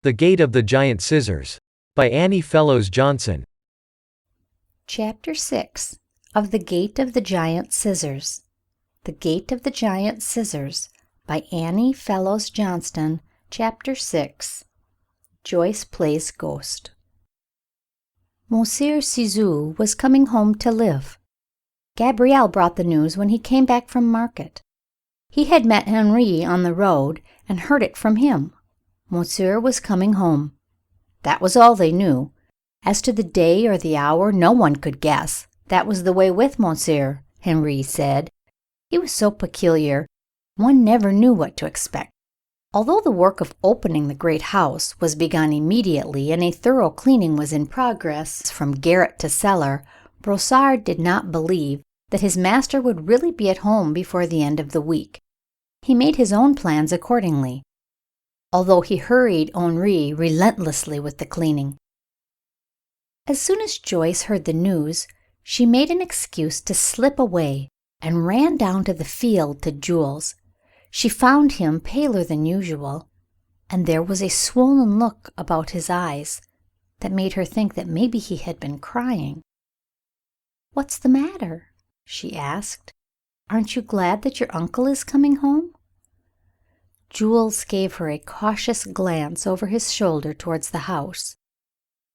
The Gate of the Giant Scissors. By Annie Fellows Johnson. Chapter 6 of The Gate of the Giant Scissors. The Gate of the Giant Scissors by Annie Fellows Johnston. Chapter 6. Joyce Plays Ghost. Monsieur Ciseaux was coming home to live. Gabriel brought the news when he came back from market. He had met Henri on the road and heard it from him. Monsieur was coming home. That was all they knew. As to the day or the hour, no one could guess. That was the way with Monsieur, Henri said. He was so peculiar, one never knew what to expect. Although the work of opening the great house was begun immediately and a thorough cleaning was in progress from garret to cellar, Brossard did not believe that his master would really be at home before the end of the week. He made his own plans accordingly, although he hurried Henri relentlessly with the cleaning. As soon as Joyce heard the news, she made an excuse to slip away and ran down to the field to Jules. She found him paler than usual, and there was a swollen look about his eyes that made her think that maybe he had been crying. "What's the matter?" she asked. "Aren't you glad that your uncle is coming home?" Jules gave her a cautious glance over his shoulder towards the house,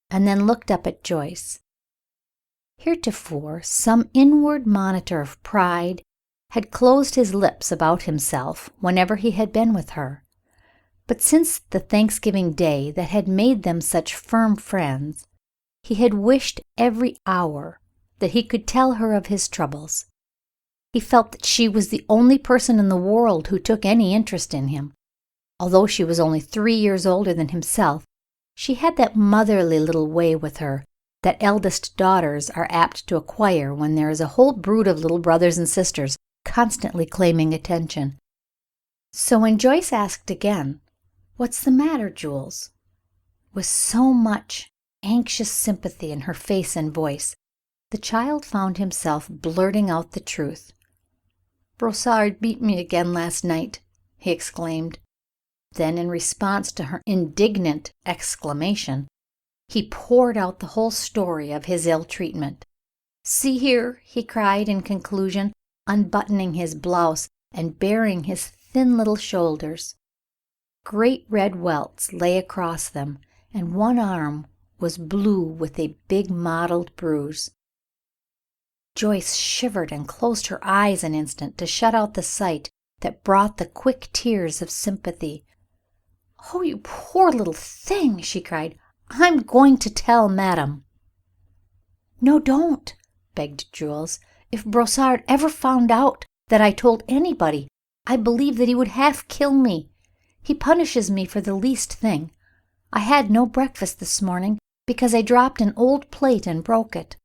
and then looked up at Joyce. Heretofore, some inward monitor of pride had closed his lips about himself whenever he had been with her. But since the Thanksgiving day that had made them such firm friends, he had wished every hour that he could tell her of his troubles. He felt that she was the only person in the world who took any interest in him. Although she was only 3 years older than himself, she had that motherly little way with her that eldest daughters are apt to acquire when there is a whole brood of little brothers and sisters constantly claiming attention. So when Joyce asked again, "What's the matter, Jules?" with so much anxious sympathy in her face and voice, the child found himself blurting out the truth. "Brossard beat me again last night," he exclaimed. Then, in response to her indignant exclamation, he poured out the whole story of his ill treatment. "See here," he cried in conclusion, unbuttoning his blouse and baring his thin little shoulders. Great red welts lay across them, and one arm was blue with a big mottled bruise. Joyce shivered and closed her eyes an instant to shut out the sight that brought the quick tears of sympathy. "Oh, you poor little thing!" she cried. "I'm going to tell Madame." "No, don't," begged Jules. "If Brossard ever found out that I told anybody, I believe that he would half kill me. He punishes me for the least thing. I had no breakfast this morning because I dropped an old plate and broke it."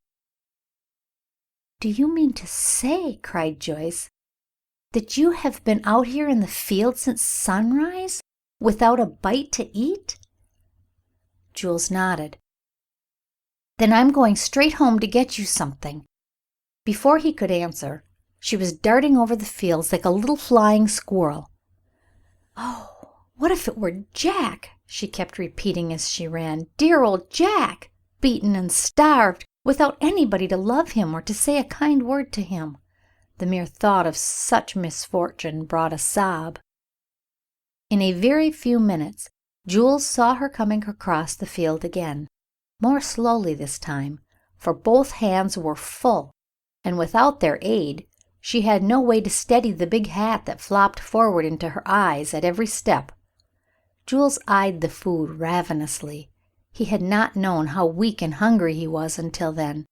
"Do you mean to say," cried Joyce, "that you have been out here in the field since sunrise without a bite to eat?" Jules nodded. "Then I'm going straight home to get you something." Before he could answer, she was darting over the fields like a little flying squirrel. "Oh, what if it were Jack?" she kept repeating as she ran. "Dear old Jack, beaten and starved, without anybody to love him or to say a kind word to him." The mere thought of such misfortune brought a sob. In a very few minutes Jules saw her coming across the field again, more slowly this time, for both hands were full, and without their aid she had no way to steady the big hat that flopped forward into her eyes at every step. Jules eyed the food ravenously. He had not known how weak and hungry he was until then.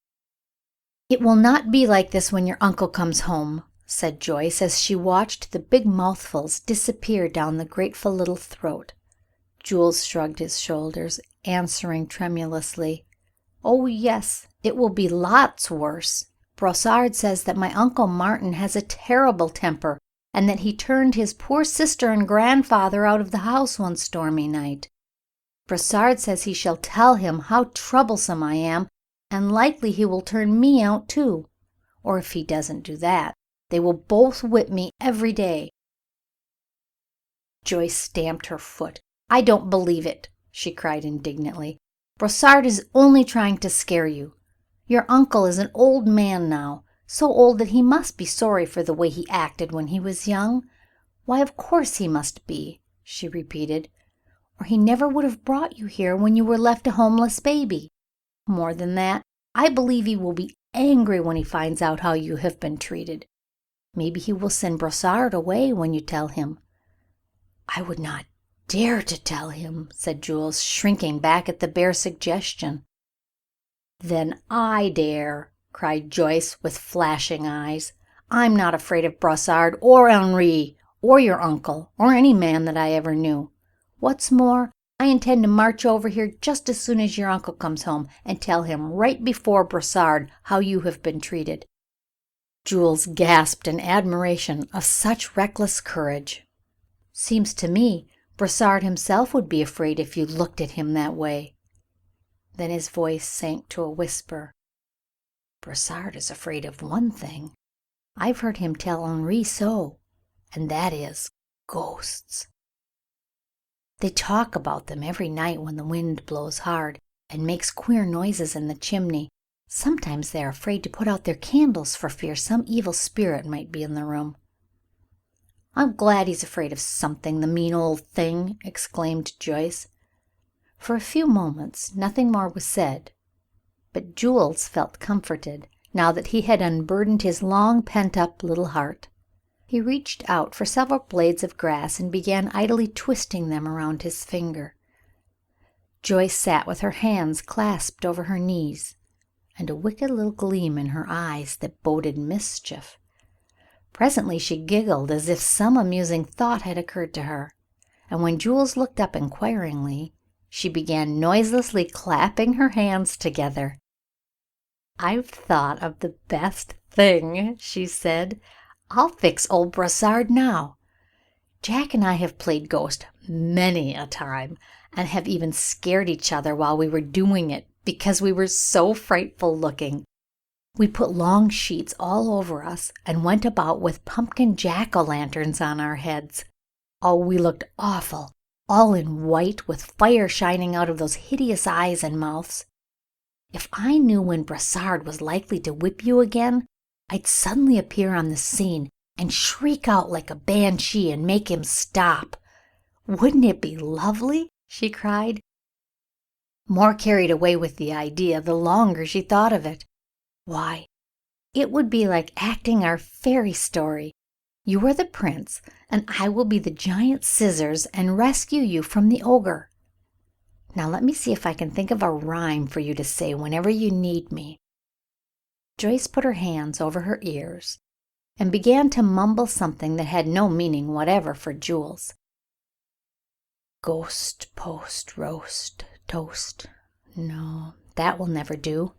"It will not be like this when your uncle comes home," said Joyce as she watched the big mouthfuls disappear down the grateful little throat. Jules shrugged his shoulders, answering tremulously, "Oh, yes, it will be lots worse. Brossard says that my Uncle Martin has a terrible temper and that he turned his poor sister and grandfather out of the house one stormy night. Brossard says he shall tell him how troublesome I am, and likely he will turn me out too. Or if he doesn't do that, they will both whip me every day." Joyce stamped her foot. "I don't believe it," she cried indignantly. "Brossard is only trying to scare you. Your uncle is an old man now, so old that he must be sorry for the way he acted when he was young. Why, of course he must be," she repeated, "or he never would have brought you here when you were left a homeless baby. More than that, I believe he will be angry when he finds out how you have been treated. Maybe he will send Brossard away when you tell him." "I would not dare to tell him," said Jules, shrinking back at the bare suggestion. "Then I dare," cried Joyce with flashing eyes. "I'm not afraid of Brossard or Henri or your uncle or any man that I ever knew. What's more, I intend to march over here just as soon as your uncle comes home and tell him right before Brossard how you have been treated." Jules gasped in admiration of such reckless courage. "Seems to me Brossard himself would be afraid if you looked at him that way." Then his voice sank to a whisper. "Brossard is afraid of one thing. I've heard him tell Henri so, and that is ghosts. They talk about them every night when the wind blows hard and makes queer noises in the chimney. Sometimes they are afraid to put out their candles for fear some evil spirit might be in the room." "I'm glad he's afraid of something, the mean old thing!" exclaimed Joyce. For a few moments nothing more was said, but Jules felt comforted now that he had unburdened his long pent-up little heart. He reached out for several blades of grass and began idly twisting them around his finger. Joyce sat with her hands clasped over her knees and a wicked little gleam in her eyes that boded mischief. Presently she giggled as if some amusing thought had occurred to her, and when Jules looked up inquiringly, she began noiselessly clapping her hands together. "I've thought of the best thing," she said. "I'll fix old Brossard now. Jack and I have played ghost many a time, and have even scared each other while we were doing it because we were so frightful looking. We put long sheets all over us and went about with pumpkin jack-o'-lanterns on our heads. Oh, we looked awful, all in white with fire shining out of those hideous eyes and mouths. If I knew when Brossard was likely to whip you again, I'd suddenly appear on the scene and shriek out like a banshee and make him stop. Wouldn't it be lovely?" she cried, more carried away with the idea the longer she thought of it. "Why, it would be like acting our fairy story. You are the prince, and I will be the giant scissors and rescue you from the ogre. Now let me see if I can think of a rhyme for you to say whenever you need me." Joyce put her hands over her ears and began to mumble something that had no meaning whatever for Jules. "Ghost, post, roast, toast. No, that will never do.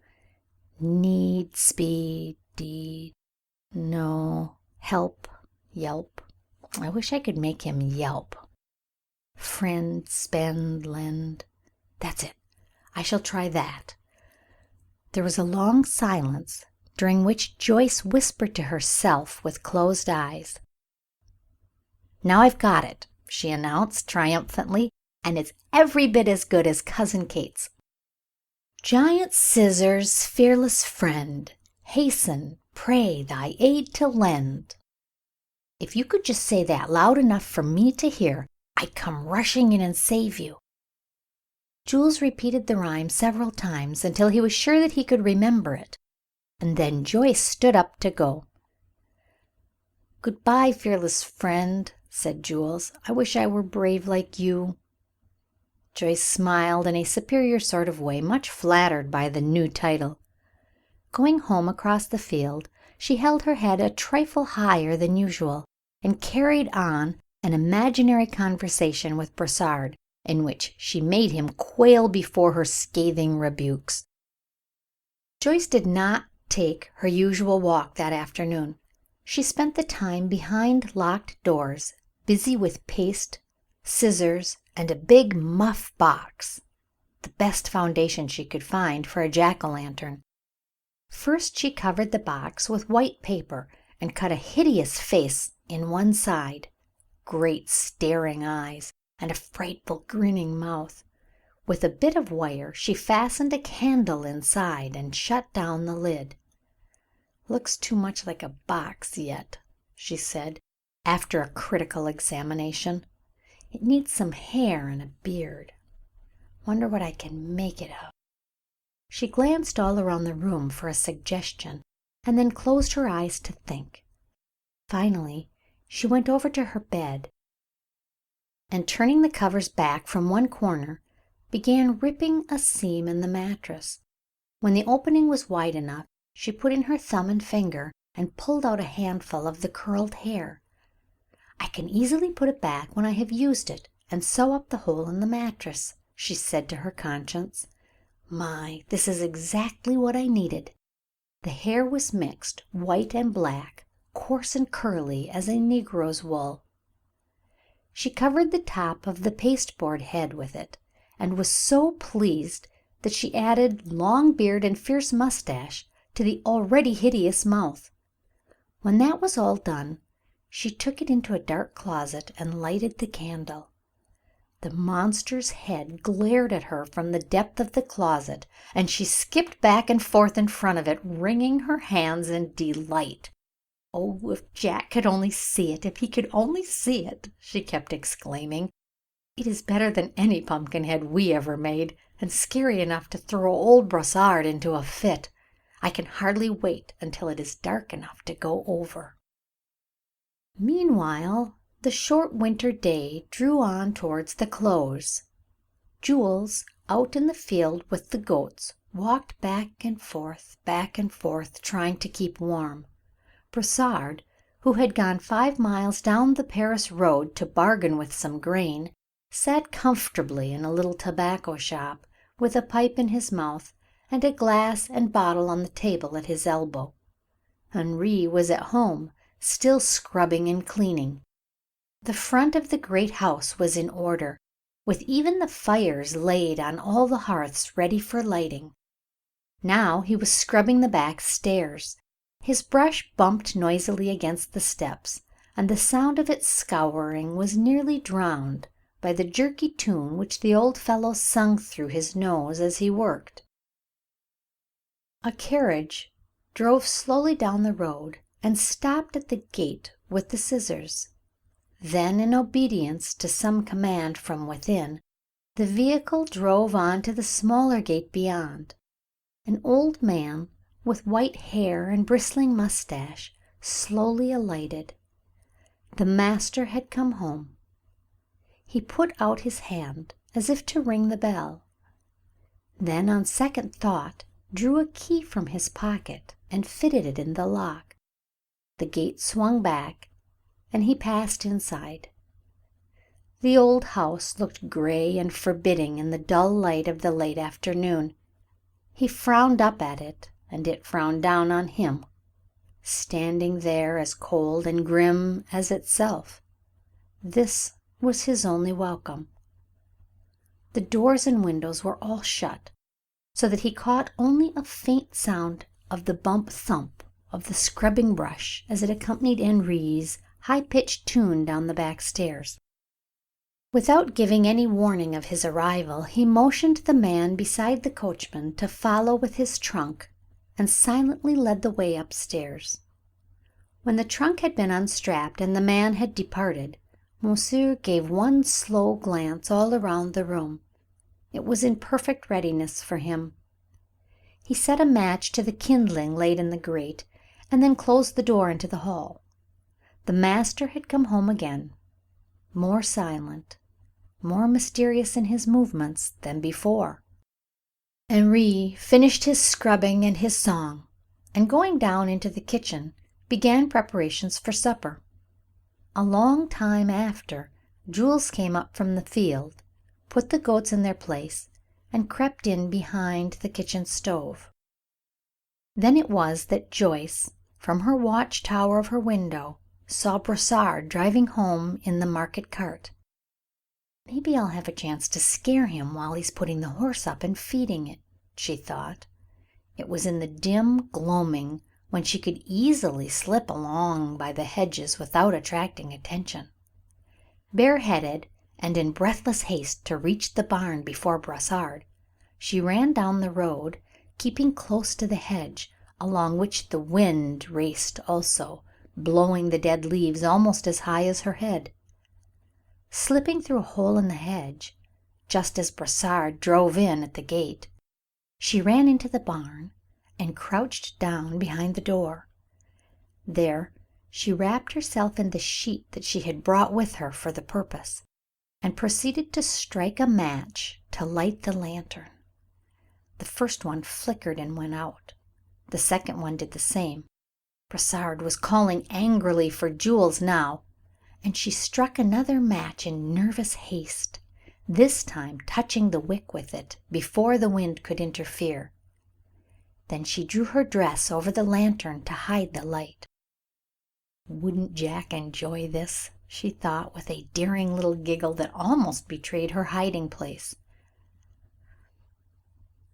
Need, speed, deed. No. Help, yelp. I wish I could make him yelp. Friend, spend, lend. That's it. I shall try that." There was a long silence, during which Joyce whispered to herself with closed eyes. "Now I've got it," she announced triumphantly, "and it's every bit as good as Cousin Kate's. Giant scissors, fearless friend, hasten, pray thy aid to lend. If you could just say that loud enough for me to hear, I'd come rushing in and save you." Jules repeated the rhyme several times until he was sure that he could remember it, and then Joyce stood up to go. "Goodbye, fearless friend," said Jules. "I wish I were brave like you." Joyce smiled in a superior sort of way, much flattered by the new title. Going home across the field, she held her head a trifle higher than usual, and carried on an imaginary conversation with Brossard, in which she made him quail before her scathing rebukes. Joyce did not take her usual walk that afternoon. She spent the time behind locked doors, busy with paste, scissors, and a big muff box, the best foundation she could find for a jack-o'-lantern. First she covered the box with white paper and cut a hideous face in one side, great staring eyes, and a frightful grinning mouth, With a bit of wire she fastened a candle inside and shut down the lid. "Looks too much like a box yet," she said, after a critical examination. "It needs some hair and a beard. Wonder what I can make it of." She glanced all around the room for a suggestion, and then closed her eyes to think. Finally she went over to her bed, and turning the covers back from one corner, began ripping a seam in the mattress. When the opening was wide enough, she put in her thumb and finger and pulled out a handful of the curled hair. "I can easily put it back when I have used it and sew up the hole in the mattress," she said to her conscience. "My, this is exactly what I needed." The hair was mixed, white and black, coarse and curly as a negro's wool. She covered the top of the pasteboard head with it, and was so pleased that she added long beard and fierce mustache to the already hideous mouth. When that was all done, she took it into a dark closet and lighted the candle. The monster's head glared at her from the depth of the closet, and she skipped back and forth in front of it, wringing her hands in delight. "Oh, if Jack could only see it, if he could only see it!" she kept exclaiming. "It is better than any pumpkin head we ever made, and scary enough to throw old Brossard into a fit. I can hardly wait until it is dark enough to go over." Meanwhile the short winter day drew on towards the close. Jules, out in the field with the goats, walked back and forth, trying to keep warm. Brossard, who had gone 5 miles down the Paris road to bargain with some grain, sat comfortably in a little tobacco shop, with a pipe in his mouth and a glass and bottle on the table at his elbow. Henri was at home, still scrubbing and cleaning. The front of the great house was in order, with even the fires laid on all the hearths ready for lighting. Now he was scrubbing the back stairs. His brush bumped noisily against the steps, and the sound of its scouring was nearly drowned by the jerky tune which the old fellow sung through his nose as he worked. A carriage drove slowly down the road and stopped at the gate with the scissors. Then, in obedience to some command from within, the vehicle drove on to the smaller gate beyond. An old man with white hair and bristling mustache slowly alighted. The master had come home. He put out his hand as if to ring the bell, then on second thought drew a key from his pocket and fitted it in the lock. The gate swung back, and he passed inside. The old house looked gray and forbidding in the dull light of the late afternoon. He frowned up at it, and it frowned down on him, standing there as cold and grim as itself. This was his only welcome. The doors and windows were all shut, so that he caught only a faint sound of the bump thump of the scrubbing brush as it accompanied Henri's high-pitched tune down the back stairs. Without giving any warning of his arrival, he motioned the man beside the coachman to follow with his trunk, and silently led the way upstairs. When the trunk had been unstrapped and the man had departed, Monsieur gave one slow glance all around the room. It was in perfect readiness for him. He set a match to the kindling laid in the grate, and then closed the door into the hall. The master had come home again, more silent, more mysterious in his movements than before. Henri finished his scrubbing and his song, and going down into the kitchen, began preparations for supper. A long time after, Jules came up from the field, put the goats in their place, and crept in behind the kitchen stove. Then it was that Joyce, from her watch-tower of her window, saw Brossard driving home in the market cart. "Maybe I'll have a chance to scare him while he's putting the horse up and feeding it," she thought. It was in the dim gloaming, when she could easily slip along by the hedges without attracting attention. Bareheaded and in breathless haste to reach the barn before Brossard, she ran down the road, keeping close to the hedge, along which the wind raced also, blowing the dead leaves almost as high as her head. Slipping through a hole in the hedge, just as Brossard drove in at the gate, she ran into the barn and crouched down behind the door. There she wrapped herself in the sheet that she had brought with her for the purpose, and proceeded to strike a match to light the lantern. The first one flickered and went out. The second one did the same. Brossard was calling angrily for Jules now, and she struck another match in nervous haste, this time touching the wick with it before the wind could interfere. Then she drew her dress over the lantern to hide the light. Wouldn't Jack enjoy this? She thought, with a daring little giggle that almost betrayed her hiding place.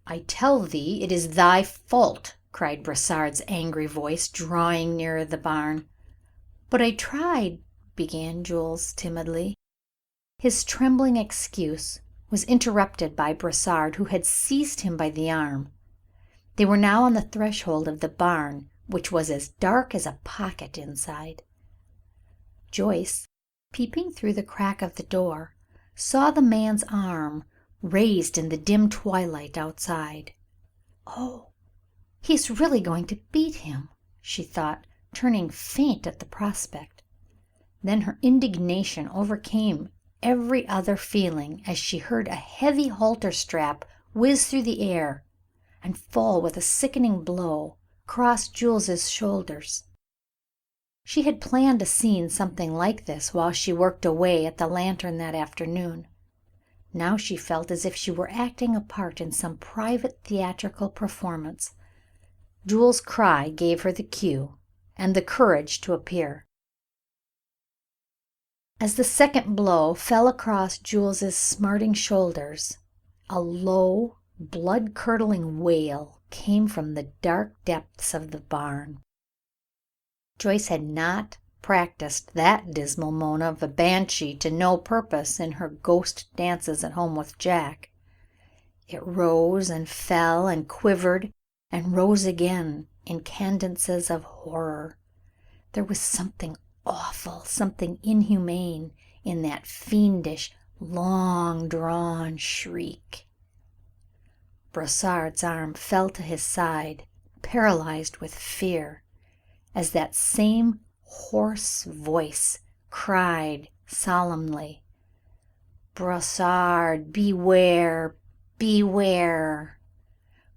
"I tell thee it is thy fault," cried Brossard's angry voice, drawing nearer the barn. "But I tried," began Jules timidly. His trembling excuse was interrupted by Brossard, who had seized him by the arm. They were now on the threshold of the barn, which was as dark as a pocket inside. Joyce, peeping through the crack of the door, saw the man's arm raised in the dim twilight outside. "Oh, he's really going to beat him," she thought, turning faint at the prospect. Then her indignation overcame every other feeling as she heard a heavy halter strap whiz through the air and fall with a sickening blow across Jules's shoulders. She had planned a scene something like this while she worked away at the lantern that afternoon. Now she felt as if she were acting a part in some private theatrical performance. Jules' cry gave her the cue and the courage to appear. As the second blow fell across Jules's smarting shoulders, a low, blood-curdling wail came from the dark depths of the barn. Joyce had not practiced that dismal moan of a banshee to no purpose in her ghost dances at home with Jack. It rose and fell and quivered and rose again in cadences of horror. There was something awful, something inhumane in that fiendish, long-drawn shriek. Brossard's arm fell to his side, paralyzed with fear, as that same hoarse voice cried solemnly, "Brossard, beware, beware!"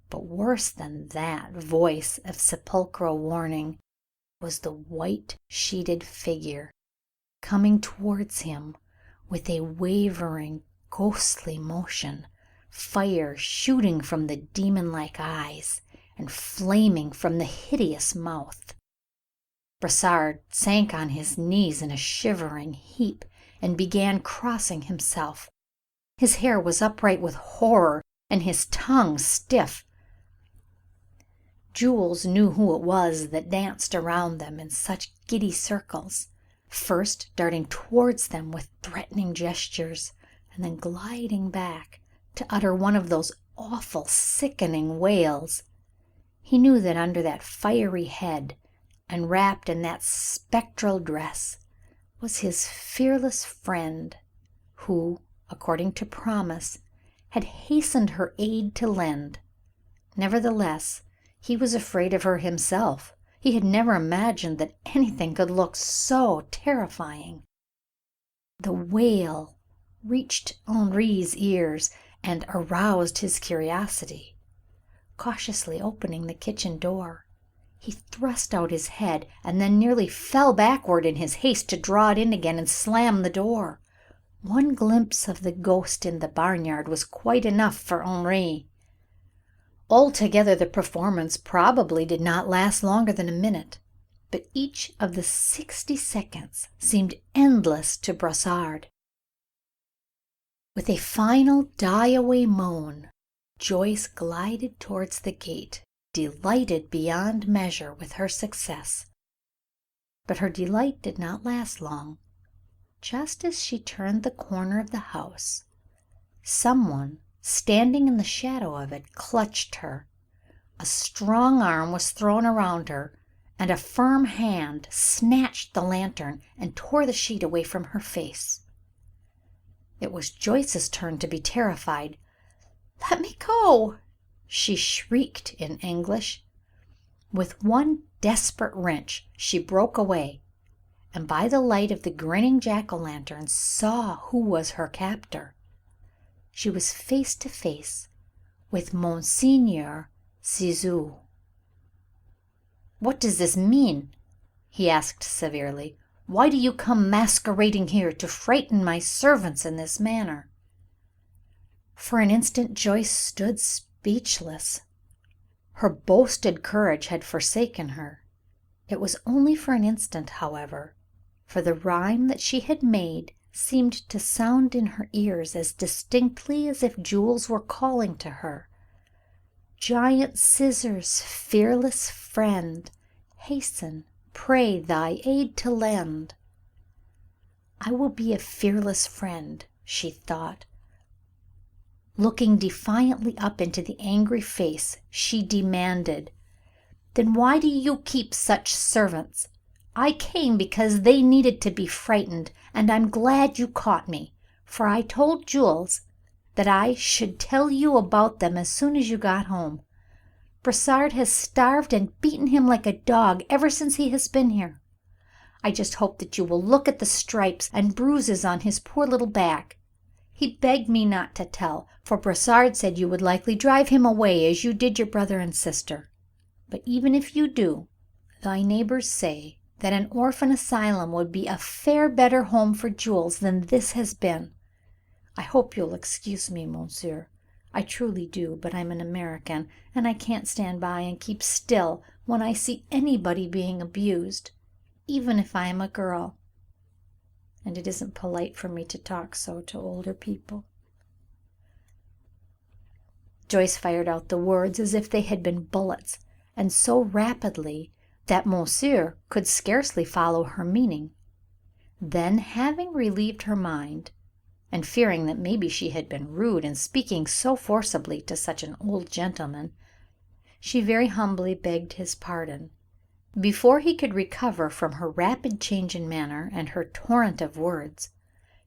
But worse than that voice of sepulchral warning was the white-sheeted figure coming towards him with a wavering, ghostly motion, fire shooting from the demon-like eyes and flaming from the hideous mouth. Brossard sank on his knees in a shivering heap and began crossing himself. His hair was upright with horror and his tongue stiff. Jules knew who it was that danced around them in such giddy circles, first darting towards them with threatening gestures, and then gliding back to utter one of those awful, sickening wails. He knew that under that fiery head and wrapped in that spectral dress was his fearless friend, who, according to promise, had hastened her aid to lend. Nevertheless, he was afraid of her himself. He had never imagined that anything could look so terrifying. The wail reached Henri's ears and aroused his curiosity. Cautiously opening the kitchen door, he thrust out his head and then nearly fell backward in his haste to draw it in again and slam the door. One glimpse of the ghost in the barnyard was quite enough for Henri. Altogether the performance probably did not last longer than a minute, but each of the 60 seconds seemed endless to Brossard. With a final die-away moan, Joyce glided towards the gate, delighted beyond measure with her success. But her delight did not last long. Just as she turned the corner of the house, someone, standing in the shadow of it, clutched her. A strong arm was thrown around her, and a firm hand snatched the lantern and tore the sheet away from her face. It was Joyce's turn to be terrified. "Let me go!" she shrieked in English. With one desperate wrench she broke away, and by the light of the grinning jack-o'-lantern saw who was her captor. She was face to face with Monseigneur Ciseaux. "What does this mean?" he asked severely. "Why do you come masquerading here to frighten my servants in this manner?" For an instant Joyce stood speechless. Her boasted courage had forsaken her. It was only for an instant, however, for the rhyme that she had made seemed to sound in her ears as distinctly as if Jules were calling to her. "Giant Scissors, fearless friend, hasten, pray, thy aid to lend." "I will be a fearless friend," she thought. Looking defiantly up into the angry face, she demanded, "Then why do you keep such servants? I came because they needed to be frightened, and I'm glad you caught me, for I told Jules that I should tell you about them as soon as you got home. Brossard has starved and beaten him like a dog ever since he has been here. I just hope that you will look at the stripes and bruises on his poor little back. He begged me not to tell, for Brossard said you would likely drive him away as you did your brother and sister. But even if you do, thy neighbors say that an orphan asylum would be a far better home for Jules than this has been. I hope you'll excuse me, monsieur. I truly do, but I'm an American, and I can't stand by and keep still when I see anybody being abused, even if I am a girl. And it isn't polite for me to talk so to older people." Joyce fired out the words as if they had been bullets, and so rapidly that monsieur could scarcely follow her meaning. Then, having relieved her mind, and fearing that maybe she had been rude in speaking so forcibly to such an old gentleman, she very humbly begged his pardon. Before he could recover from her rapid change in manner and her torrent of words,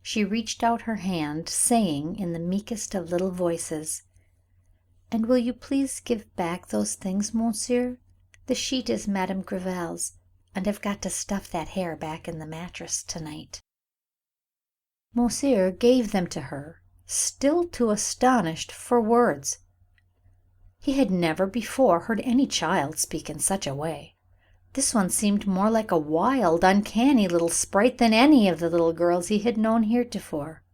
she reached out her hand, saying in the meekest of little voices, "And will you please give back those things, monsieur? The sheet is Madame Gréville's, and I've got to stuff that hair back in the mattress tonight." Monsieur gave them to her, still too astonished for words. He had never before heard any child speak in such a way. This one seemed more like a wild, uncanny little sprite than any of the little girls he had known heretofore.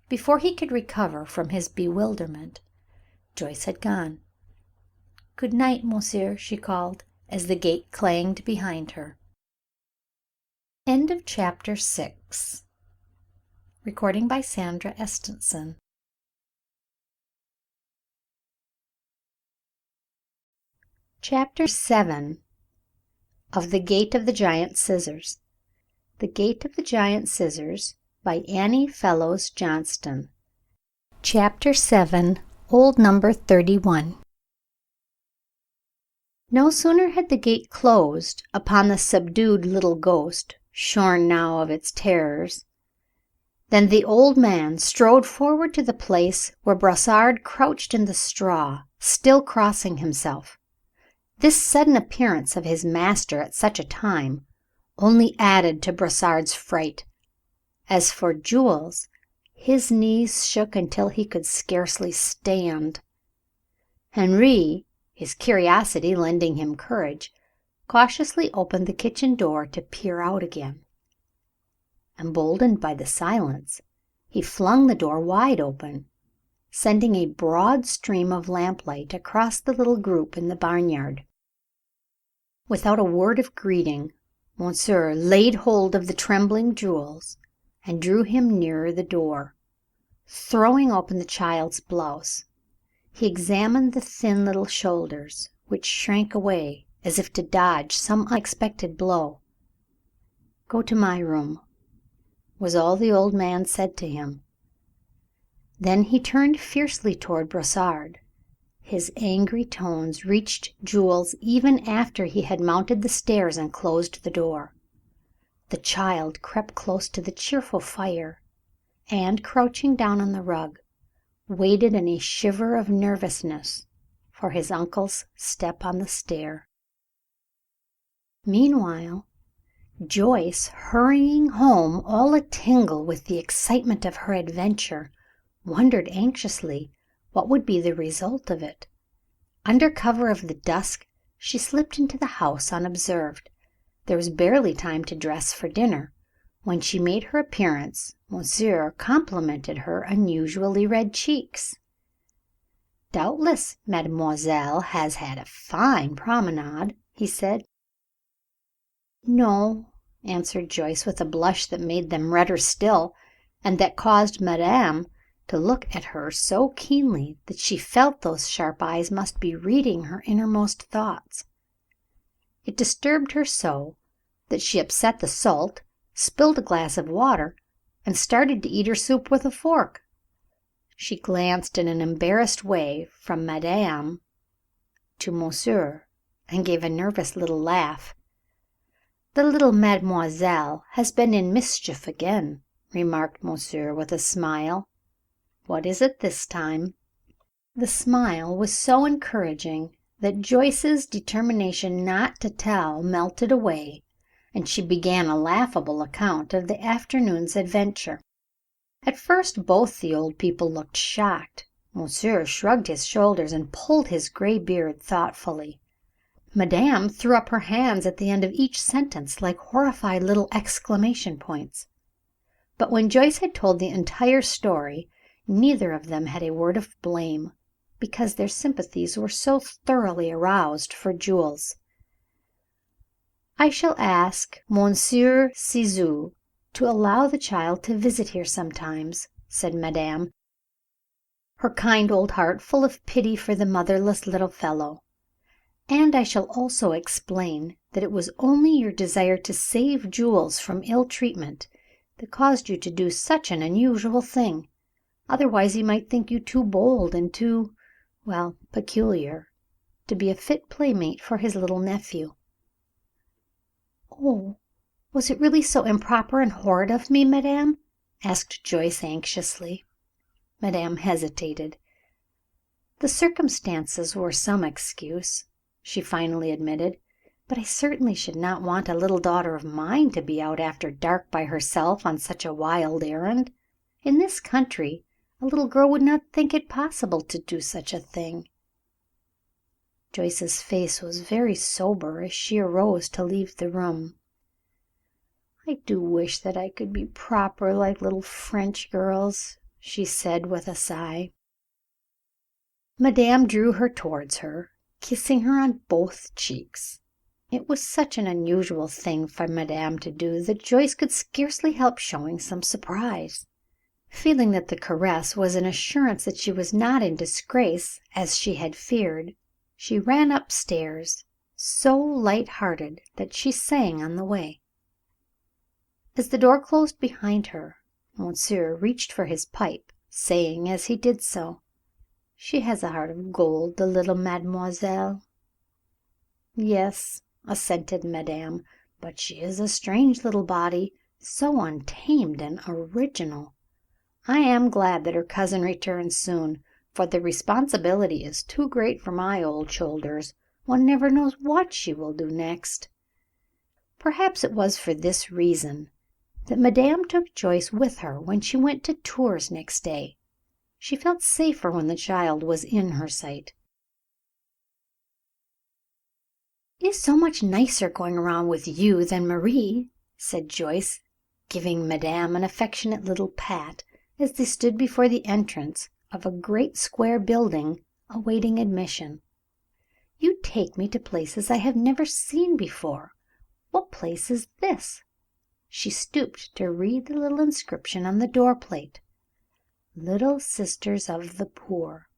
Before he could recover from his bewilderment, Joyce had gone. "Good night, monsieur," she called, as the gate clanged behind her. End of chapter 6. Recording by Sandra Estenson. Chapter 7. Of the Gate of the Giant Scissors. The Gate of the Giant Scissors by Annie Fellows Johnston. Chapter 7. Old Number 31. No sooner had the gate closed upon the subdued little ghost, shorn now of its terrors, than the old man strode forward to the place where Brossard crouched in the straw, still crossing himself. This sudden appearance of his master at such a time only added to Brossard's fright. As for Jules, his knees shook until he could scarcely stand. Henri, his curiosity lending him courage, cautiously opened the kitchen door to peer out again. Emboldened by the silence, he flung the door wide open, sending a broad stream of lamplight across the little group in the barnyard. Without a word of greeting, monsieur laid hold of the trembling Jules and drew him nearer the door. Throwing open the child's blouse, he examined the thin little shoulders, which shrank away as if to dodge some unexpected blow. "Go to my room," was all the old man said to him. Then he turned fiercely toward Brossard. His angry tones reached Jules even after he had mounted the stairs and closed the door. The child crept close to the cheerful fire, and, crouching down on the rug, waited in a shiver of nervousness for his uncle's step on the stair. Meanwhile, Joyce, hurrying home all a-tingle with the excitement of her adventure, wondered anxiously what would be the result of it. Under cover of the dusk she slipped into the house unobserved. There was barely time to dress for dinner. When she made her appearance, Monsieur complimented her unusually red cheeks. "Doubtless mademoiselle has had a fine promenade," he said. "No," answered Joyce, with a blush that made them redder still, and that caused Madame to look at her so keenly that she felt those sharp eyes must be reading her innermost thoughts. It disturbed her so that she upset the salt, spilled a glass of water, and started to eat her soup with a fork. She glanced in an embarrassed way from Madame to Monsieur and gave a nervous little laugh. "The little mademoiselle has been in mischief again," remarked Monsieur with a smile. "What is it this time?" The smile was so encouraging that Joyce's determination not to tell melted away, and she began a laughable account of the afternoon's adventure. At first both the old people looked shocked. Monsieur shrugged his shoulders and pulled his gray beard thoughtfully. Madame threw up her hands at the end of each sentence like horrified little exclamation points. But when Joyce had told the entire story, neither of them had a word of blame, because their sympathies were so thoroughly aroused for Jules. "I shall ask Monsieur Ciseaux to allow the child to visit here sometimes," said Madame, her kind old heart full of pity for the motherless little fellow. "And I shall also explain that it was only your desire to save Jules from ill treatment that caused you to do such an unusual thing. Otherwise he might think you too bold and too, well, peculiar, to be a fit playmate for his little nephew." "Oh, was it really so improper and horrid of me, Madame?" asked Joyce anxiously. Madame hesitated. "The circumstances were some excuse," she finally admitted, "but I certainly should not want a little daughter of mine to be out after dark by herself on such a wild errand. In this country a little girl would not think it possible to do such a thing." Joyce's face was very sober as she arose to leave the room. "I do wish that I could be proper like little French girls," she said with a sigh. Madame drew her towards her, kissing her on both cheeks. It was such an unusual thing for Madame to do that Joyce could scarcely help showing some surprise. Feeling that the caress was an assurance that she was not in disgrace, as she had feared, she ran upstairs, so light-hearted that she sang on the way. As the door closed behind her, Monsieur reached for his pipe, saying as he did so, "She has a heart of gold, the little mademoiselle." "Yes," assented Madame, "but she is a strange little body, so untamed and original. I am glad that her cousin returns soon, for the responsibility is too great for my old shoulders. One never knows what she will do next." Perhaps it was for this reason that Madame took Joyce with her when she went to Tours next day. She felt safer when the child was in her sight. "It is so much nicer going around with you than Marie," said Joyce, giving Madame an affectionate little pat as they stood before the entrance of a great square building awaiting admission. "You take me to places I have never seen before. What place is this?" She stooped to read the little inscription on the door plate, "Little Sisters of the Poor."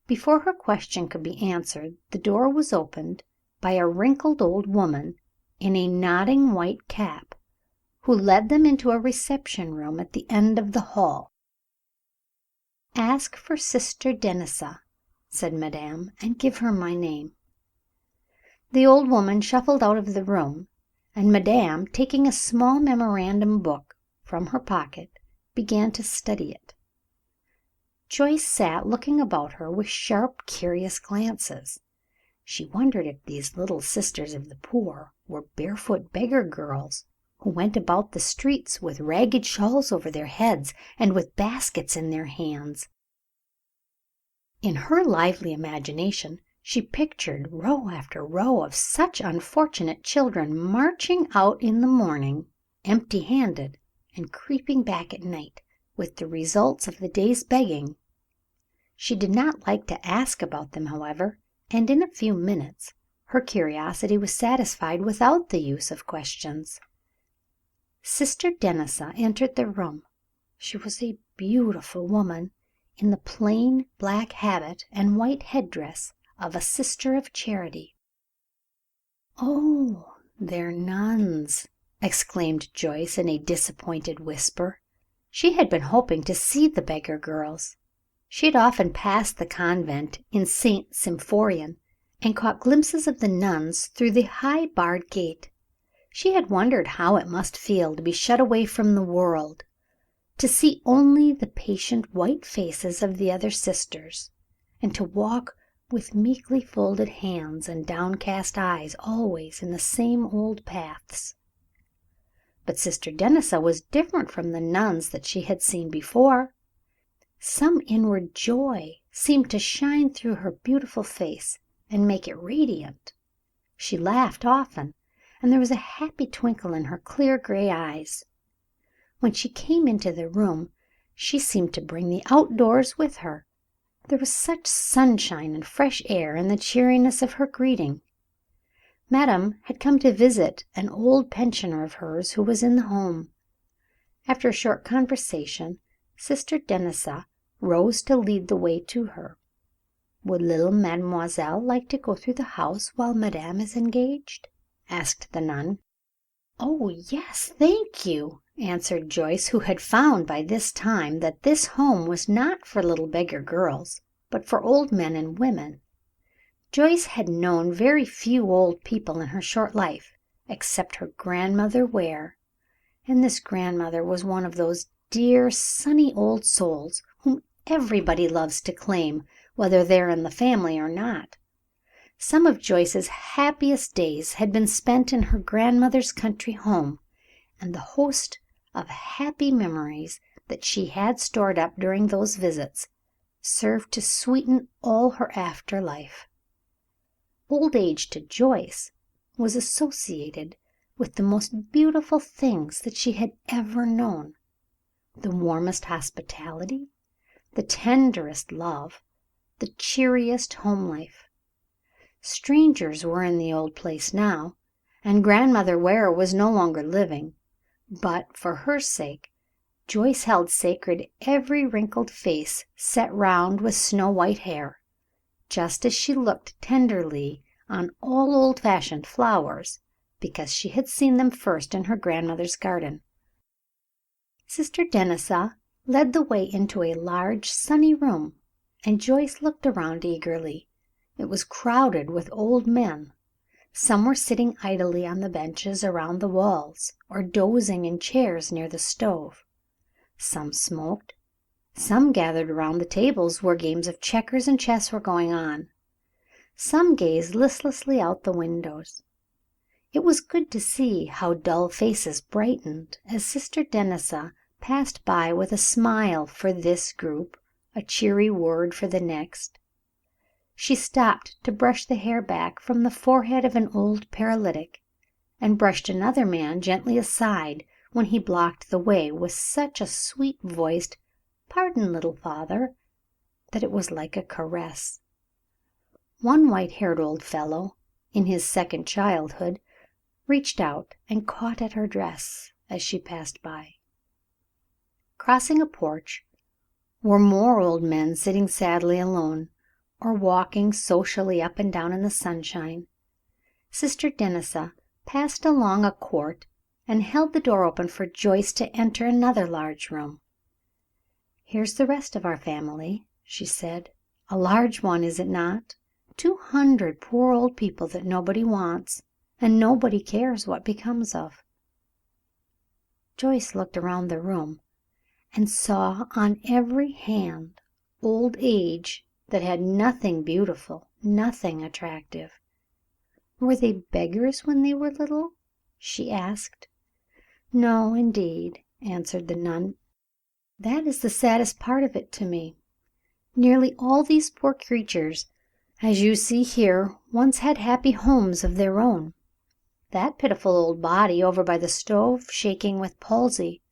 Before her question could be answered, the door was opened by a wrinkled old woman in a nodding white cap, who led them into a reception room at the end of the hall. "Ask for Sister Denis," said Madame, "and give her my name." The old woman shuffled out of the room, and Madame, taking a small memorandum book from her pocket, began to study it. Joyce sat looking about her with sharp, curious glances. She wondered if these little sisters of the poor were barefoot beggar girls who went about the streets with ragged shawls over their heads and with baskets in their hands. In her lively imagination she pictured row after row of such unfortunate children marching out in the morning empty-handed and creeping back at night with the results of the day's begging. She did not like to ask about them, however, and in a few minutes her curiosity was satisfied without the use of questions. Sister Denis entered the room. She was a beautiful woman in the plain black habit and white headdress of a Sister of Charity. "Oh, they're nuns!" exclaimed Joyce in a disappointed whisper. She had been hoping to see the beggar girls. She had often passed the convent in St. Symphorien and caught glimpses of the nuns through the high barred gate. She had wondered how it must feel to be shut away from the world, to see only the patient white faces of the other sisters, and to walk with meekly folded hands and downcast eyes always in the same old paths. But Sister Denis was different from the nuns that she had seen before. Some inward joy seemed to shine through her beautiful face and make it radiant. She laughed often, and there was a happy twinkle in her clear gray eyes. When she came into the room she seemed to bring the outdoors with her. There was such sunshine and fresh air in the cheeriness of her greeting. Madame had come to visit an old pensioner of hers who was in the home. After a short conversation, Sister Denis rose to lead the way to her. "Would little mademoiselle like to go through the house while Madame is engaged?" asked the nun. "Oh, yes, thank you," answered Joyce, who had found by this time that this home was not for little beggar girls, but for old men and women. Joyce had known very few old people in her short life, except her grandmother Ware, and this grandmother was one of those dear, sunny old souls whom everybody loves to claim, whether they're in the family or not. Some of Joyce's happiest days had been spent in her grandmother's country home, and the host of happy memories that she had stored up during those visits served to sweeten all her after life. Old age to Joyce was associated with the most beautiful things that she had ever known: the warmest hospitality, the tenderest love, the cheeriest home life. Strangers were in the old place now, and Grandmother Ware was no longer living, but for her sake Joyce held sacred every wrinkled face set round with snow-white hair, just as she looked tenderly on all old-fashioned flowers, because she had seen them first in her grandmother's garden. Sister Denis led the way into a large, sunny room, and Joyce looked around eagerly. It was crowded with old men. Some were sitting idly on the benches around the walls, or dozing in chairs near the stove. Some smoked. Some gathered around the tables where games of checkers and chess were going on. Some gazed listlessly out the windows. It was good to see how dull faces brightened as Sister Denis passed by with a smile for this group, a cheery word for the next. She stopped to brush the hair back from the forehead of an old paralytic, and brushed another man gently aside when he blocked the way with such a sweet-voiced "Pardon, little father," that it was like a caress. One white-haired old fellow, in his second childhood, reached out and caught at her dress as she passed by. Crossing a porch were more old men sitting sadly alone, or walking socially up and down in the sunshine. Sister Denis passed along a court and held the door open for Joyce to enter another large room. "Here's the rest of our family," she said. "A large one, is it not? 200 poor old people that nobody wants, and nobody cares what becomes of." Joyce looked around the room and saw on every hand old age that had nothing beautiful, nothing attractive. "Were they beggars when they were little?" she asked. "No, indeed," answered the nun. "That is the saddest part of it to me. Nearly all these poor creatures, as you see here, once had happy homes of their own. That pitiful old body over by the stove, shaking with palsy,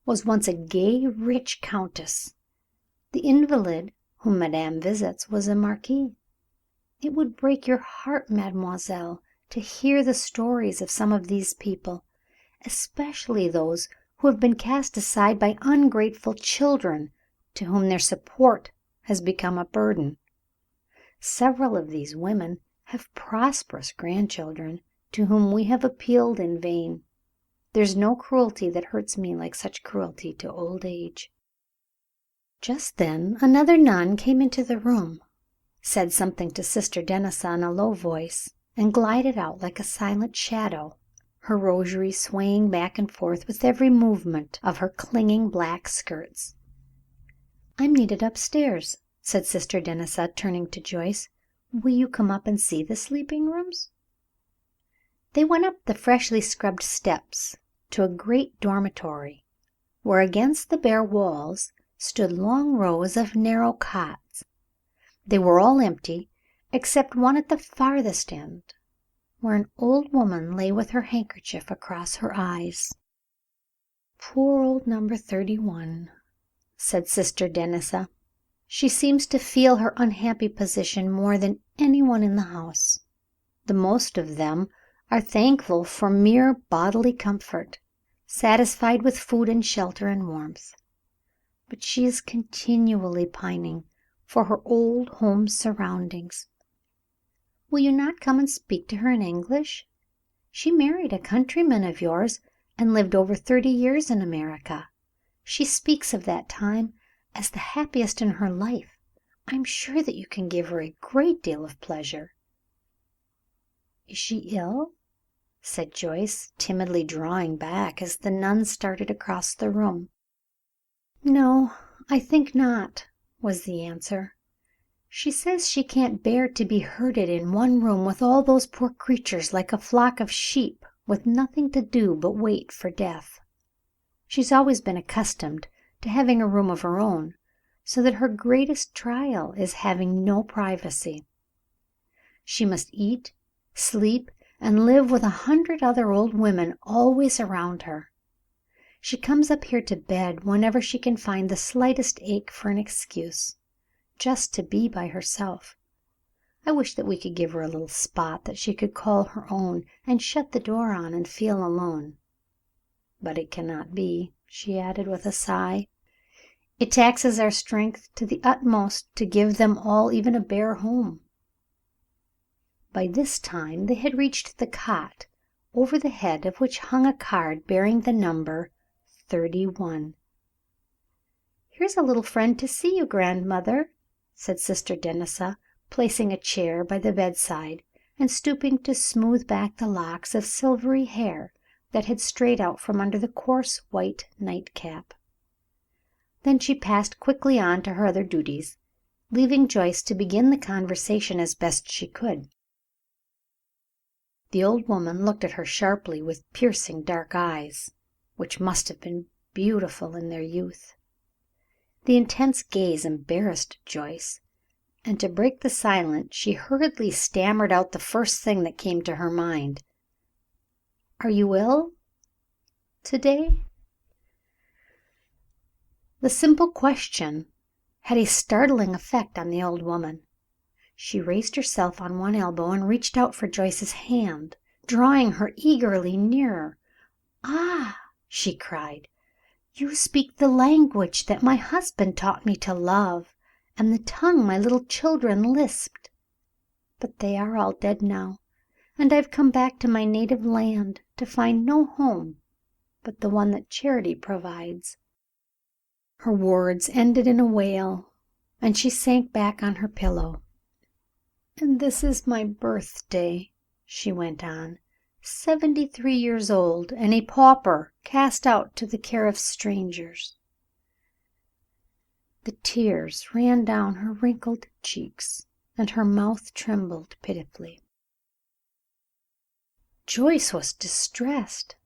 was once a gay, rich countess. The invalid whom Madame visits was a marquis. It would break your heart, mademoiselle, to hear the stories of some of these people, especially those who have been cast aside by ungrateful children to whom their support has become a burden. Several of these women have prosperous grandchildren to whom we have appealed in vain. There's no cruelty that hurts me like such cruelty to old age." Just then another nun came into the room, said something to Sister Denis in a low voice, and glided out like a silent shadow, her rosary swaying back and forth with every movement of her clinging black skirts. "I'm needed upstairs," said Sister Denis, turning to Joyce. "Will you come up and see the sleeping rooms?" They went up the freshly scrubbed steps to a great dormitory, where against the bare walls stood long rows of narrow cots. They were all empty except one at the farthest end, where an old woman lay with her handkerchief across her eyes. "Poor old number 31," said Sister Denis. "She seems to feel her unhappy position more than anyone in the house. The most of them are thankful for mere bodily comfort, satisfied with food and shelter and warmth. But she is continually pining for her old home surroundings. Will you not come and speak to her in English? She married a countryman of yours and lived over 30 years in America. She speaks of that time as the happiest in her life. I'm sure that you can give her a great deal of pleasure." "Is she ill?" said Joyce, timidly drawing back as the nun started across the room. "No, I think not," was the answer. "She says she can't bear to be herded in one room with all those poor creatures like a flock of sheep with nothing to do but wait for death. She's always been accustomed to having a room of her own, so that her greatest trial is having no privacy. She must eat, sleep, and live with 100 other old women always around her. She comes up here to bed whenever she can find the slightest ache for an excuse, just to be by herself. I wish that we could give her a little spot that she could call her own and shut the door on and feel alone. But it cannot be," she added with a sigh. "It taxes our strength to the utmost to give them all even a bare home." By this time they had reached the cot, over the head of which hung a card bearing the number 31. "Here's a little friend to see you, grandmother," said Sister Denis, placing a chair by the bedside and stooping to smooth back the locks of silvery hair that had strayed out from under the coarse white nightcap. Then she passed quickly on to her other duties, leaving Joyce to begin the conversation as best she could. The old woman looked at her sharply with piercing dark eyes, which must have been beautiful in their youth. The intense gaze embarrassed Joyce, and to break the silence she hurriedly stammered out the first thing that came to her mind. "Are you ill today?" The simple question had a startling effect on the old woman. She raised herself on one elbow and reached out for Joyce's hand, drawing her eagerly nearer. "Ah!" she cried, "you speak the language that my husband taught me to love, and the tongue my little children lisped. But they are all dead now, and I've come back to my native land to find no home but the one that charity provides." Her words ended in a wail, and she sank back on her pillow. "And this is my birthday," she went on. 73 years old, and a pauper, cast out to the care of strangers." The tears ran down her wrinkled cheeks, and her mouth trembled pitifully. Joyce was distressed.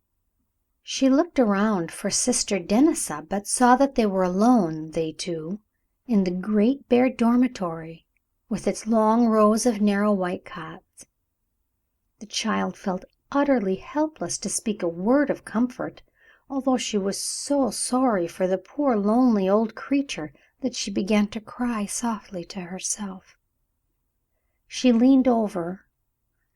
She looked around for Sister Denis, but saw that they were alone, they two, in the great bare dormitory with its long rows of narrow white cots. The child felt utterly helpless to speak a word of comfort, although she was so sorry for the poor lonely old creature that she began to cry softly to herself. She leaned over,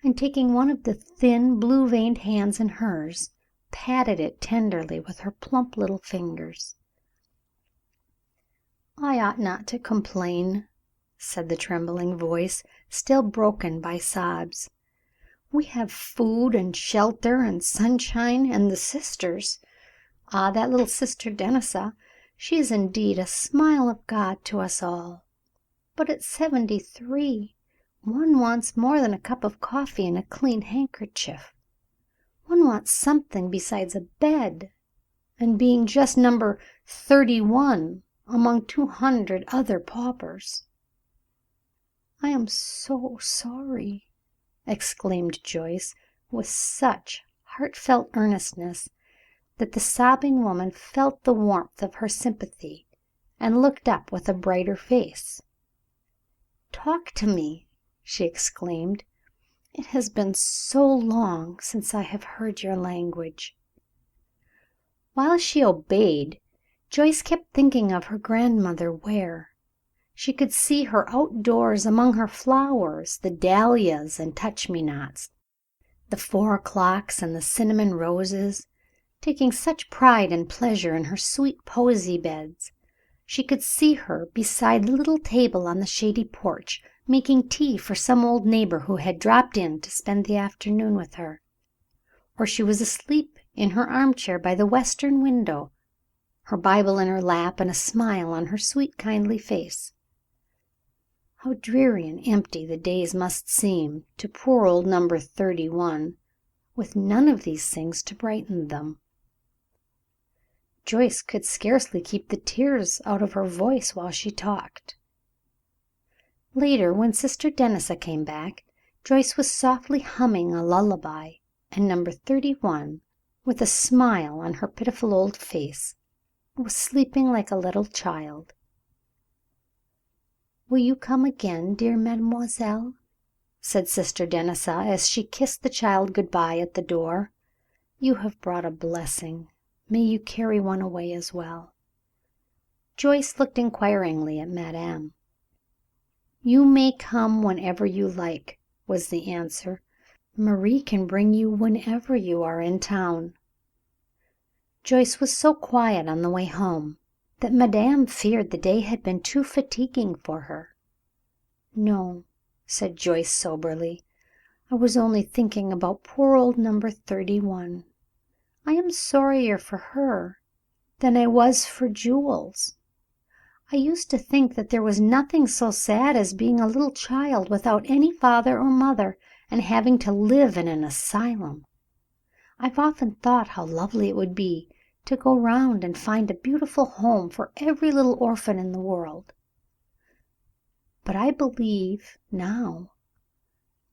and taking one of the thin blue-veined hands in hers, patted it tenderly with her plump little fingers. "I ought not to complain," said the trembling voice, still broken by sobs. "We have food and shelter and sunshine, and the sisters. Ah, that little Sister Denis, she is indeed a smile of God to us all. But at 73, one wants more than a cup of coffee and a clean handkerchief. One wants something besides a bed, and being just number 31 among 200 other paupers." "I am so sorry," exclaimed Joyce, with such heartfelt earnestness that the sobbing woman felt the warmth of her sympathy and looked up with a brighter face. "Talk to me," she exclaimed. "It has been so long since I have heard your language." While she obeyed, Joyce kept thinking of her grandmother Ware. She could see her outdoors among her flowers, the dahlias and touch-me-nots, the 4 o'clocks and the cinnamon roses, taking such pride and pleasure in her sweet posy beds. She could see her beside the little table on the shady porch, making tea for some old neighbor who had dropped in to spend the afternoon with her. Or she was asleep in her armchair by the western window, her Bible in her lap and a smile on her sweet kindly face. How dreary and empty the days must seem to poor old number 31, with none of these things to brighten them. Joyce could scarcely keep the tears out of her voice while she talked. Later, when Sister Denis came back, Joyce was softly humming a lullaby, and number 31, with a smile on her pitiful old face, was sleeping like a little child. "Will you come again, dear mademoiselle?" said Sister Denis as she kissed the child good-bye at the door. "You have brought a blessing. May you carry one away as well." Joyce looked inquiringly at Madame. "You may come whenever you like," was the answer. "Marie can bring you whenever you are in town." Joyce was so quiet on the way home that Madame feared the day had been too fatiguing for her. "No," said Joyce soberly, "I was only thinking about poor old number 31. I am sorrier for her than I was for Jules. I used to think that there was nothing so sad as being a little child without any father or mother and having to live in an asylum. I've often thought how lovely it would be to go round and find a beautiful home for every little orphan in the world. But I believe now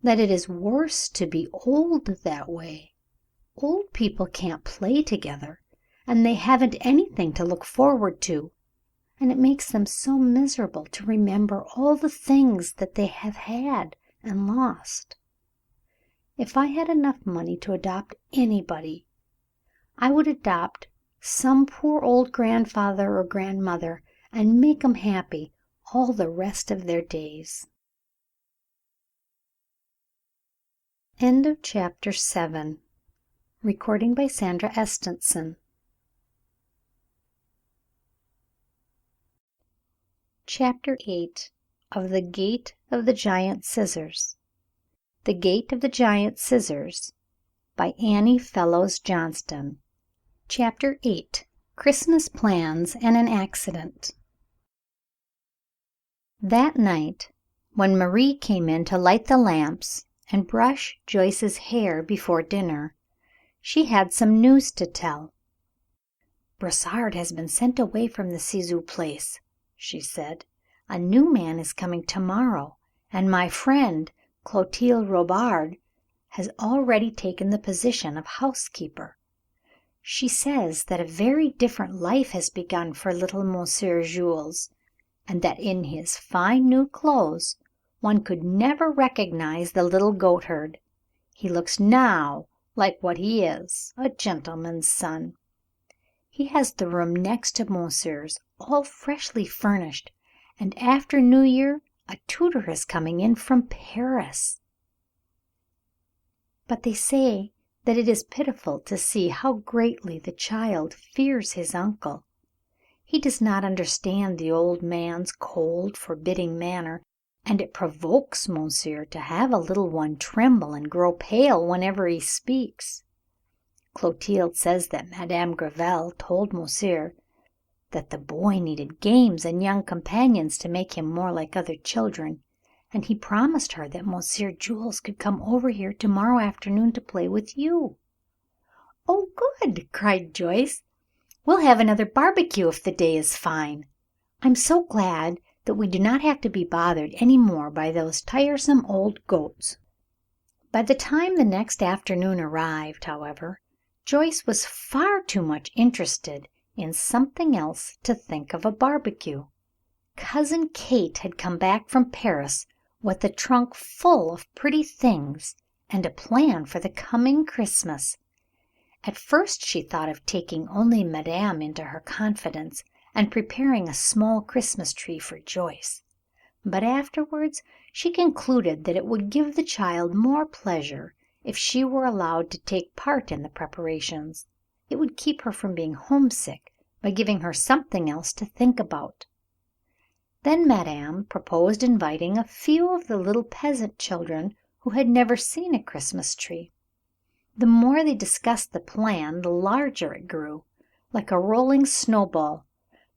that it is worse to be old that way. Old people can't play together, and they haven't anything to look forward to, and it makes them so miserable to remember all the things that they have had and lost. If I had enough money to adopt anybody, I would adopt some poor old grandfather or grandmother and make 'em happy all the rest of their days." End of chapter 7. Recording by Sandra Estenson. Chapter 8 of The Gate of the Giant Scissors. The Gate of the Giant Scissors by Annie Fellows Johnston. Chapter 8. Christmas Plans and an Accident. That night, when Marie came in to light the lamps and brush Joyce's hair before dinner, she had some news to tell. "Brossard has been sent away from the Ciseaux place," she said. "A new man is coming tomorrow, and my friend Clotilde Robard has already taken the position of housekeeper. She says that a very different life has begun for little Monsieur Jules, and that in his fine new clothes one could never recognize the little goatherd. He looks now like what he is, a gentleman's son. He has the room next to Monsieur's, all freshly furnished, and after New Year a tutor is coming in from Paris. But they say that it is pitiful to see how greatly the child fears his uncle. He does not understand the old man's cold, forbidding manner, and it provokes Monsieur to have a little one tremble and grow pale whenever he speaks. Clotilde says that Madame Gréville told Monsieur that the boy needed games and young companions to make him more like other children, and he promised her that Monsieur Jules could come over here tomorrow afternoon to play with you." "Oh, good!" cried Joyce. "We'll have another barbecue if the day is fine. I'm so glad that we do not have to be bothered any more by those tiresome old goats." By the time the next afternoon arrived, however, Joyce was far too much interested in something else to think of a barbecue. Cousin Kate had come back from Paris with a trunk full of pretty things and a plan for the coming Christmas. At first she thought of taking only Madame into her confidence and preparing a small Christmas tree for Joyce, but afterwards she concluded that it would give the child more pleasure if she were allowed to take part in the preparations. It would keep her from being homesick by giving her something else to think about. Then Madame proposed inviting a few of the little peasant children who had never seen a Christmas tree. The more they discussed the plan, the larger it grew, like a rolling snowball.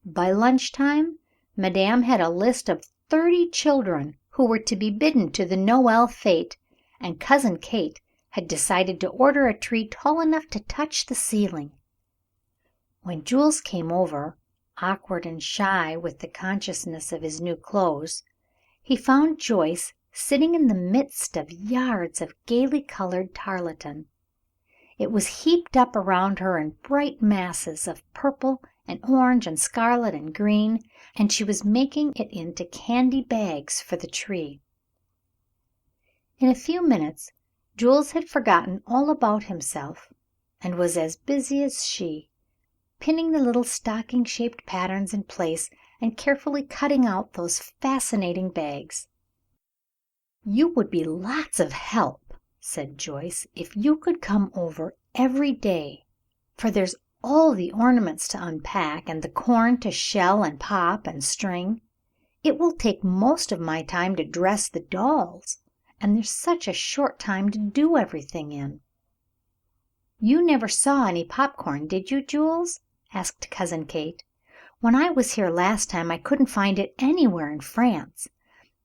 By lunchtime, Madame had a list of 30 children who were to be bidden to the Noël fête, and Cousin Kate had decided to order a tree tall enough to touch the ceiling. When Jules came over, awkward and shy with the consciousness of his new clothes, he found Joyce sitting in the midst of yards of gaily colored tarlatan. It was heaped up around her in bright masses of purple and orange and scarlet and green, and she was making it into candy bags for the tree. In a few minutes Jules had forgotten all about himself and was as busy as she, pinning the little stocking-shaped patterns in place and carefully cutting out those fascinating bags. "You would be lots of help," said Joyce, "if you could come over every day, for there's all the ornaments to unpack and the corn to shell and pop and string. It will take most of my time to dress the dolls, and there's such a short time to do everything in." "You never saw any popcorn, did you, Jules?" asked Cousin Kate. "When I was here last time I couldn't find it anywhere in France,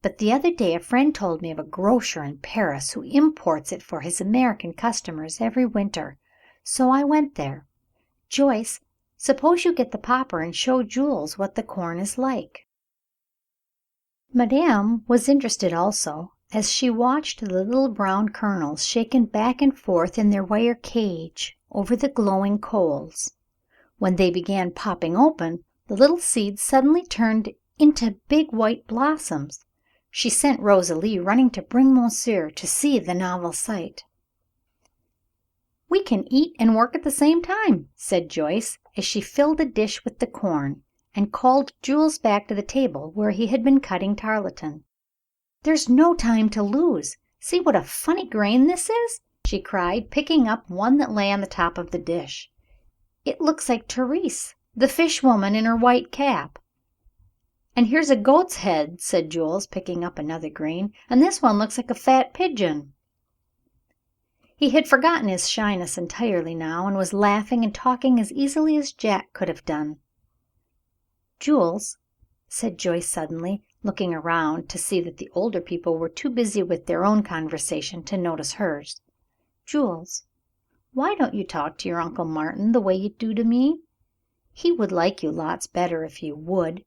but the other day a friend told me of a grocer in Paris who imports it for his American customers every winter, so I went there. Joyce, suppose you get the popper and show Jules what the corn is like." Madame was interested also, as she watched the little brown kernels shaken back and forth in their wire cage over the glowing coals. When they began popping open, the little seeds suddenly turned into big white blossoms. She sent Rosalie running to bring Monsieur to see the novel sight. "We can eat and work at the same time," said Joyce, as she filled a dish with the corn and called Jules back to the table where he had been cutting tarlatan. "There's no time to lose. See what a funny grain this is," she cried, picking up one that lay on the top of the dish. "It looks like Therese, the fish woman, in her white cap." "And here's a goat's head," said Jules, picking up another grain, "and this one looks like a fat pigeon." He had forgotten his shyness entirely now, and was laughing and talking as easily as Jack could have done. "Jules," said Joyce suddenly, looking around to see that the older people were too busy with their own conversation to notice hers. "Jules, why don't you talk to your Uncle Martin the way you do to me? He would like you lots better if you would.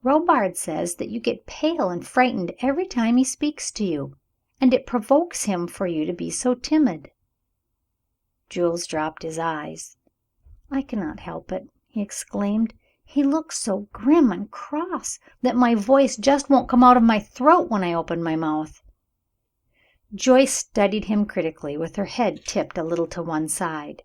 Robard says that you get pale and frightened every time he speaks to you, and it provokes him for you to be so timid." Jules dropped his eyes. "I cannot help it," he exclaimed. "He looks so grim and cross that my voice just won't come out of my throat when I open my mouth." Joyce studied him critically, with her head tipped a little to one side.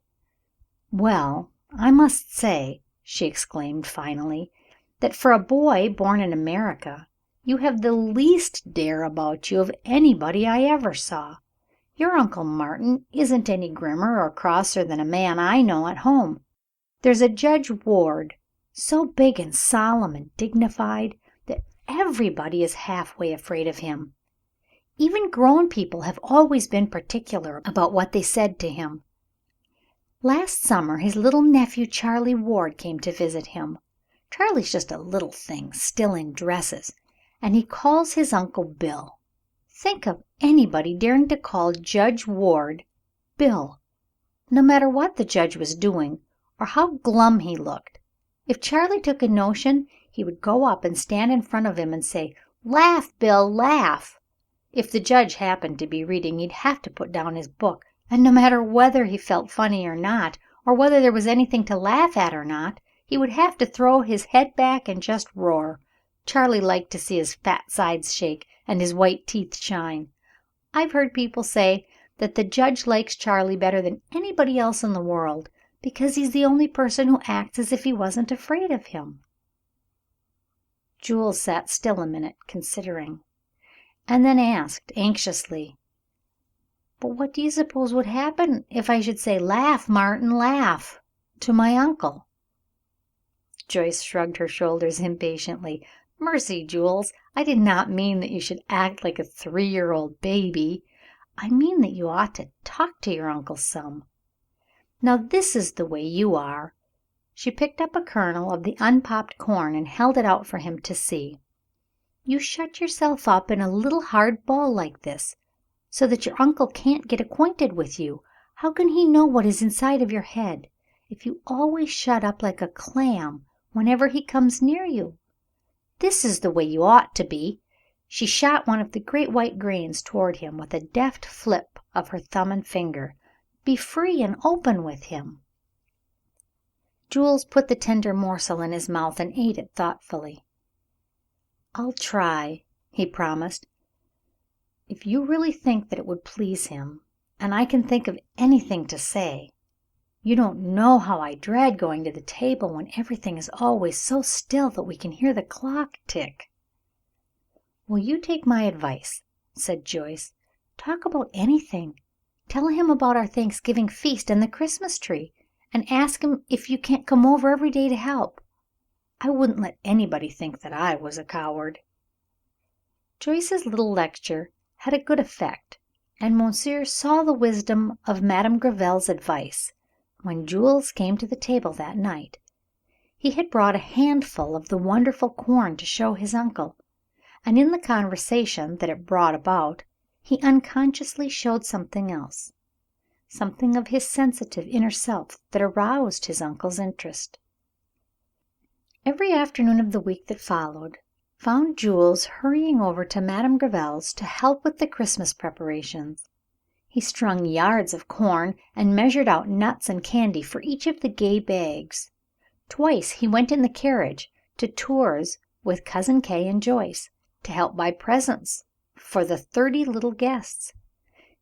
"Well, I must say," she exclaimed finally, "that for a boy born in America you have the least dare about you of anybody I ever saw. Your Uncle Martin isn't any grimmer or crosser than a man I know at home. There's a Judge Ward, so big and solemn and dignified that everybody is halfway afraid of him. Even grown people have always been particular about what they said to him. Last summer his little nephew Charlie Ward came to visit him. Charlie's just a little thing, still in dresses, and he calls his uncle Bill. Think of anybody daring to call Judge Ward Bill, no matter what the judge was doing or how glum he looked. If Charlie took a notion, he would go up and stand in front of him and say, 'Laugh, Bill, laugh.' If the judge happened to be reading, he'd have to put down his book, and no matter whether he felt funny or not, or whether there was anything to laugh at or not, he would have to throw his head back and just roar. Charlie liked to see his fat sides shake and his white teeth shine. I've heard people say that the judge likes Charlie better than anybody else in the world, because he's the only person who acts as if he wasn't afraid of him." Jules sat still a minute, considering, and then asked anxiously, "But what do you suppose would happen if I should say, 'Laugh, Martin, laugh,' to my uncle?" Joyce shrugged her shoulders impatiently. "Mercy, Jules, I did not mean that you should act like a 3-year-old baby. I mean that you ought to talk to your uncle some. Now this is the way you are." She picked up a kernel of the unpopped corn and held it out for him to see. "You shut yourself up in a little hard ball like this, so that your uncle can't get acquainted with you. How can he know what is inside of your head if you always shut up like a clam whenever he comes near you? This is the way you ought to be." She shot one of the great white grains toward him with a deft flip of her thumb and finger. "Be free and open with him." Jules put the tender morsel in his mouth and ate it thoughtfully. "I'll try," he promised, "if you really think that it would please him, and I can think of anything to say. You don't know how I dread going to the table when everything is always so still that we can hear the clock tick." "Well, you take my advice," said Joyce. "Talk about anything. Tell him about our Thanksgiving feast and the Christmas tree, and ask him if you can't come over every day to help. I wouldn't let anybody think that I was a coward." Joyce's little lecture had a good effect, and Monsieur saw the wisdom of Madame Gréville's advice when Jules came to the table that night. He had brought a handful of the wonderful corn to show his uncle, and in the conversation that it brought about he unconsciously showed something else, something of his sensitive inner self that aroused his uncle's interest. Every afternoon of the week that followed found Jules hurrying over to Madame Gréville's to help with the Christmas preparations. He strung yards of corn and measured out nuts and candy for each of the gay bags. Twice he went in the carriage to Tours with Cousin Kay and Joyce to help buy presents for the 30 little guests.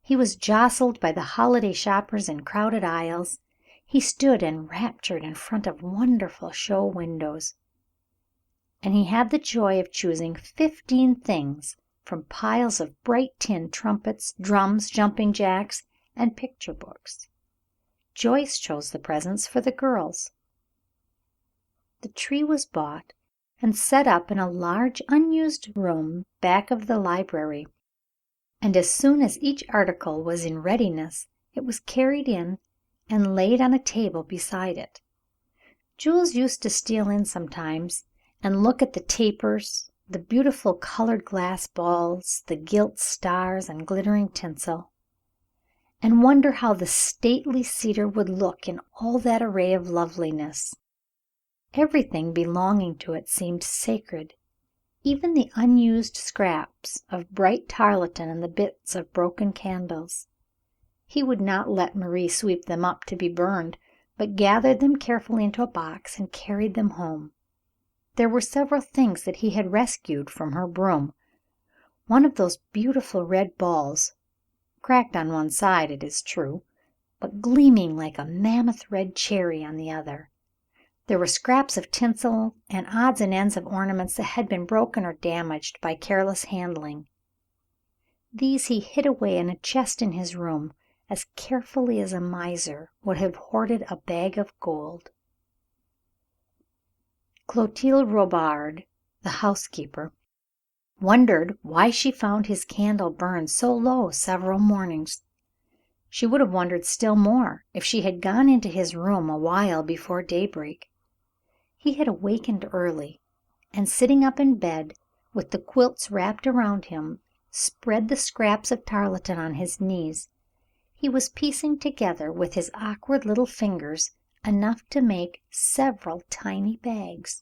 He was jostled by the holiday shoppers in crowded aisles. He stood enraptured in front of wonderful show windows, and he had the joy of choosing 15 things from piles of bright tin trumpets, drums, jumping jacks, and picture books. Joyce chose the presents for the girls. The tree was bought and set up in a large unused room back of the library, and as soon as each article was in readiness, It was carried in and laid on a table beside it. Jules used to steal in sometimes and look at the tapers, the beautiful colored glass balls, the gilt stars and glittering tinsel, and wonder how the stately cedar would look in all that array of loveliness. Everything belonging to it seemed sacred, even the unused scraps of bright tarlatan and the bits of broken candles. He would not let Marie sweep them up to be burned, but gathered them carefully into a box and carried them home. There were several things that he had rescued from her broom. One of those beautiful red balls, cracked on one side, it is true, but gleaming like a mammoth red cherry on the other. There were scraps of tinsel and odds and ends of ornaments that had been broken or damaged by careless handling. These he hid away in a chest in his room as carefully as a miser would have hoarded a bag of gold. Clotilde Robard, the housekeeper, wondered why she found his candle burned so low several mornings. She would have wondered still more if she had gone into his room a while before daybreak. He had awakened early, and sitting up in bed with the quilts wrapped around him, spread the scraps of tarlatan on his knees. He was piecing together with his awkward little fingers enough to make several tiny bags.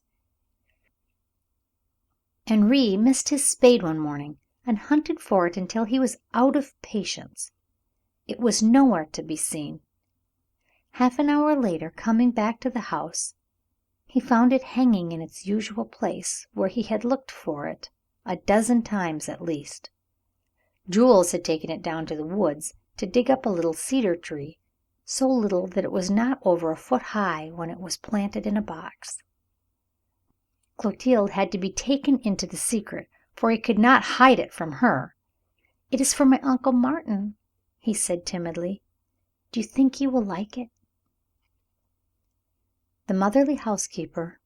Henri missed his spade one morning and hunted for it until he was out of patience. It was nowhere to be seen. Half an hour later, coming back to the house, he found it hanging in its usual place where he had looked for it a dozen times at least. Jules had taken it down to the woods to dig up a little cedar tree, so little that it was not over a foot high when it was planted in a box. Clotilde had to be taken into the secret, for he could not hide it from her. "It is for my Uncle Martin," he said timidly. "Do you think you will like it?" The motherly housekeeper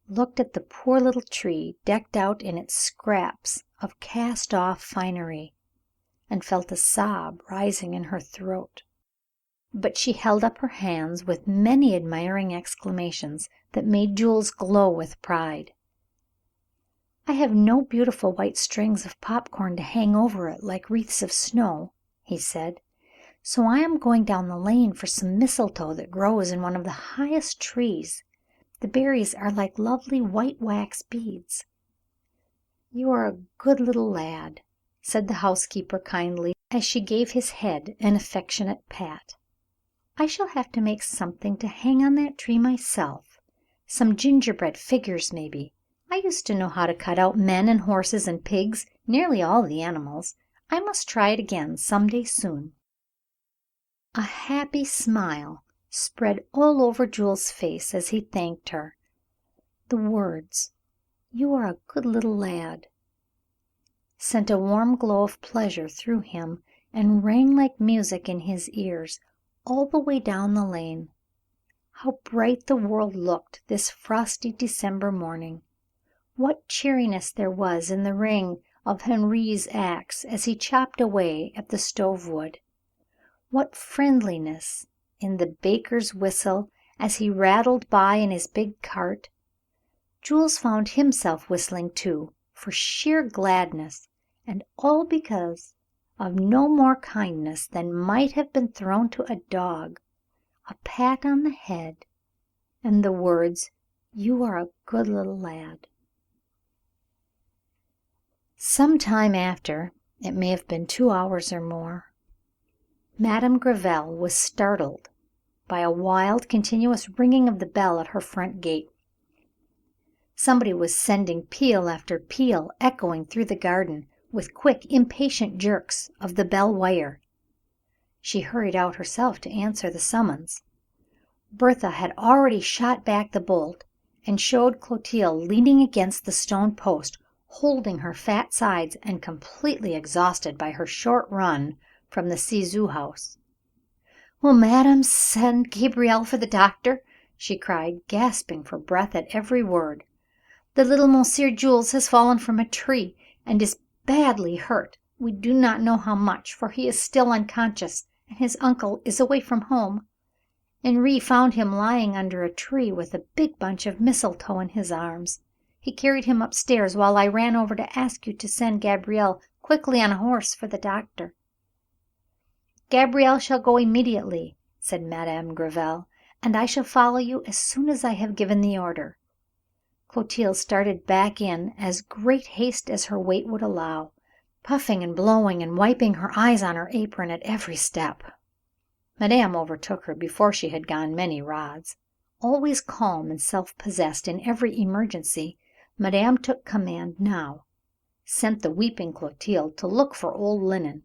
looked at the poor little tree decked out in its scraps of cast-off finery, and felt a sob rising in her throat. But she held up her hands with many admiring exclamations that made Jules glow with pride. "I have no beautiful white strings of popcorn to hang over it like wreaths of snow," he said, "so I am going down the lane for some mistletoe that grows in one of the highest trees. The berries are like lovely white wax beads." "You are a good little lad," said the housekeeper kindly, as she gave his head an affectionate pat. "I shall have to make something to hang on that tree myself. Some gingerbread figures, maybe. I used to know how to cut out men and horses and pigs, nearly all the animals. I must try it again some day soon." A happy smile spread all over Jules' face as he thanked her. The words, "You are a good little lad," sent a warm glow of pleasure through him and rang like music in his ears all the way down the lane. How bright the world looked this frosty December morning! What cheeriness there was in the ring of Henri's axe as he chopped away at the stove wood! What friendliness in the baker's whistle as he rattled by in his big cart! Jules found himself whistling too, for sheer gladness, and all because of no more kindness than might have been thrown to a dog, a pat on the head, and the words, "You are a good little lad." Some time after, it may have been 2 hours or more, Madame Gréville was startled by a wild, continuous ringing of the bell at her front gate. Somebody was sending peal after peal echoing through the garden with quick, impatient jerks of the bell wire. She hurried out herself to answer the summons. Bertha had already shot back the bolt and showed Clotilde leaning against the stone post, holding her fat sides and completely exhausted by her short run from the Ciseaux house. "Will Madame send Gabriel for the doctor?" she cried, gasping for breath at every word. "The little Monsieur Jules has fallen from a tree and is badly hurt. We do not know how much, for he is still unconscious, and his uncle is away from home. Henri found him lying under a tree with a big bunch of mistletoe in his arms. He carried him upstairs while I ran over to ask you to send Gabriel quickly on a horse for the doctor." "Gabriel shall go immediately," said Madame Gréville, "and I shall follow you as soon as I have given the order." Clotilde started back in as great haste as her weight would allow, puffing and blowing and wiping her eyes on her apron at every step. Madame overtook her before she had gone many rods. Always calm and self-possessed in every emergency, Madame took command now, sent the weeping Clotilde to look for old linen,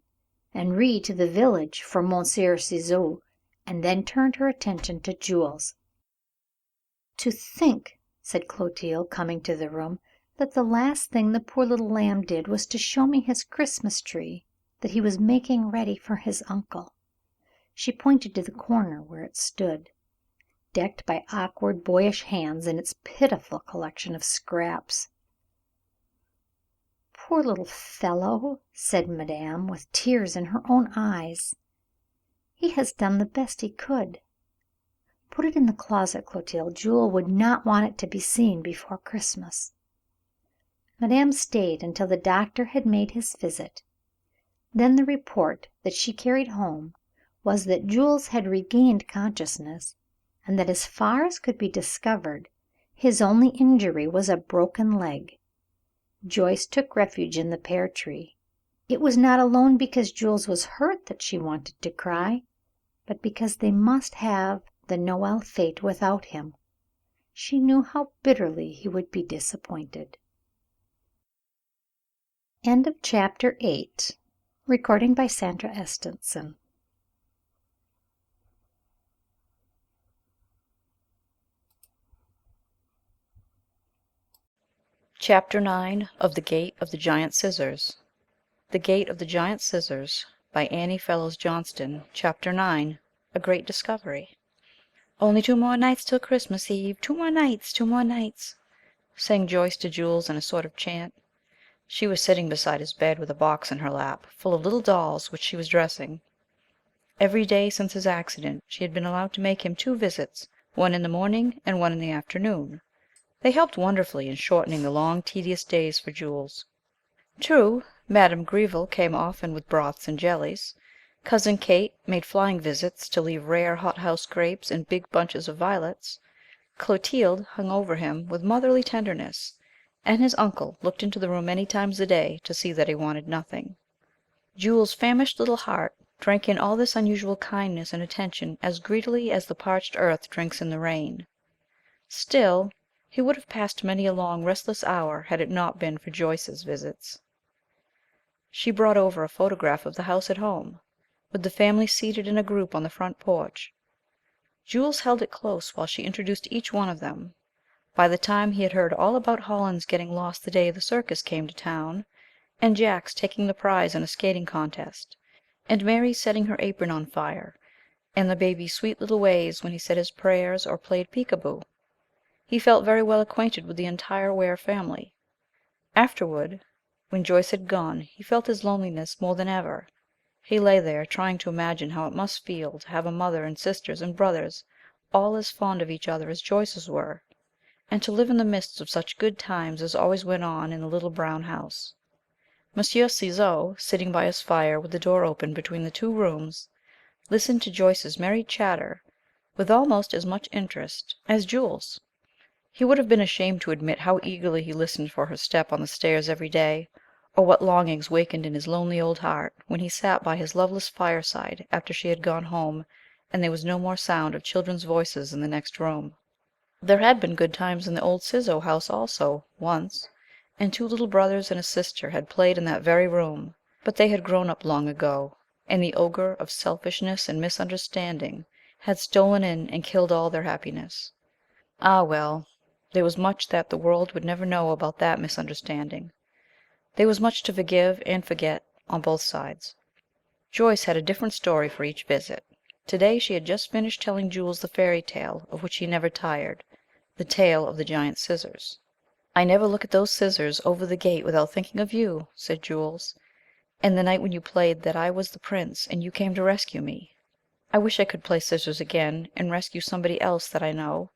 Henri to the village for Monsieur Ciseaux, and then turned her attention to Jules. "To think," said Clotilde, coming to the room, "that the last thing the poor little lamb did was to show me his Christmas tree that he was making ready for his uncle." She pointed to the corner where it stood, decked by awkward boyish hands in its pitiful collection of scraps. "Poor little fellow," said Madame, with tears in her own eyes. "He has done the best he could. Put it in the closet, Clotilde. Jules would not want it to be seen before Christmas." Madame stayed until the doctor had made his visit. Then the report that she carried home was that Jules had regained consciousness, and that as far as could be discovered his only injury was a broken leg. Joyce took refuge in the pear tree. It was not alone because Jules was hurt that she wanted to cry, but because they must have the Noël fête without him. She knew how bitterly he would be disappointed. End of chapter 8. Recording by Sandra Estenson. Chapter 9 of The Gate of the Giant Scissors. The Gate of the Giant Scissors by Annie Fellows Johnston. Chapter 9. A Great Discovery. "Only 2 more nights till Christmas Eve, 2 more nights, 2 more nights," sang Joyce to Jules in a sort of chant. She was sitting beside his bed with a box in her lap, full of little dolls which she was dressing. Every day since his accident she had been allowed to make him 2 visits, one in the morning and one in the afternoon. They helped wonderfully in shortening the long, tedious days for Jules. True, Madame Gréville came often with broths and jellies. Cousin Kate made flying visits to leave rare hothouse grapes and big bunches of violets. Clotilde hung over him with motherly tenderness, and his uncle looked into the room many times a day to see that he wanted nothing. Jules' famished little heart drank in all this unusual kindness and attention as greedily as the parched earth drinks in the rain. Still, he would have passed many a long, restless hour had it not been for Joyce's visits. She brought over a photograph of the house at home, with the family seated in a group on the front porch. Jules held it close while she introduced each one of them. By the time he had heard all about Holland's getting lost the day the circus came to town, and Jack's taking the prize in a skating contest, and Mary's setting her apron on fire, and the baby's sweet little ways when he said his prayers or played peek-a-boo, he felt very well acquainted with the entire Ware family. Afterward, when Joyce had gone, he felt his loneliness more than ever. He lay there trying to imagine how it must feel to have a mother and sisters and brothers all as fond of each other as Joyce's were, and to live in the midst of such good times as always went on in the little brown house. Monsieur Ciseaux, sitting by his fire with the door open between the 2 rooms, listened to Joyce's merry chatter with almost as much interest as Jules. He would have been ashamed to admit how eagerly he listened for her step on the stairs every day, or what longings wakened in his lonely old heart when he sat by his loveless fireside after she had gone home and there was no more sound of children's voices in the next room. There had been good times in the old Ciseaux house also, once, and 2 little brothers and a sister had played in that very room, but they had grown up long ago, and the ogre of selfishness and misunderstanding had stolen in and killed all their happiness. Ah, well, there was much that the world would never know about that misunderstanding. There was much to forgive and forget on both sides. Joyce had a different story for each visit. Today she had just finished telling Jules the fairy tale of which he never tired, the tale of the giant scissors. "I never look at those scissors over the gate without thinking of you," said Jules, "and the night when you played that I was the prince and you came to rescue me. I wish I could play scissors again, and rescue somebody else that I know,"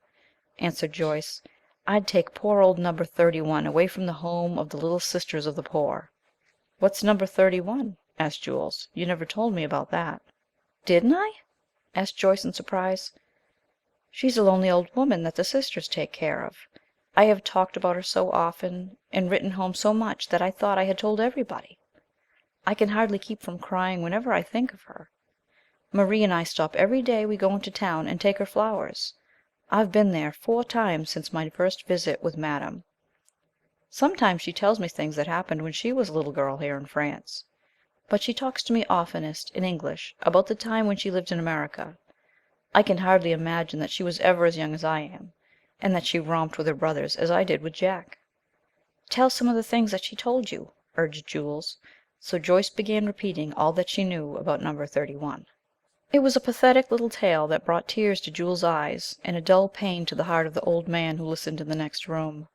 answered Joyce. "I'd take poor old number 31 away from the home of the Little Sisters of the Poor." "What's number 31?" asked Jules. "You never told me about that." "Didn't I?" asked Joyce in surprise. "She's a lonely old woman that the sisters take care of. I have talked about her so often, and written home so much, that I thought I had told everybody. I can hardly keep from crying whenever I think of her. Marie and I stop every day we go into town and take her flowers. I've been there 4 times since my first visit with Madame. Sometimes she tells me things that happened when she was a little girl here in France, but she talks to me oftenest in English about the time when she lived in America. I can hardly imagine that she was ever as young as I am, and that she romped with her brothers as I did with Jack." "Tell some of the things that she told you," urged Jules, so Joyce began repeating all that she knew about number 31. It was a pathetic little tale that brought tears to Jules's eyes and a dull pain to the heart of the old man who listened in the next room.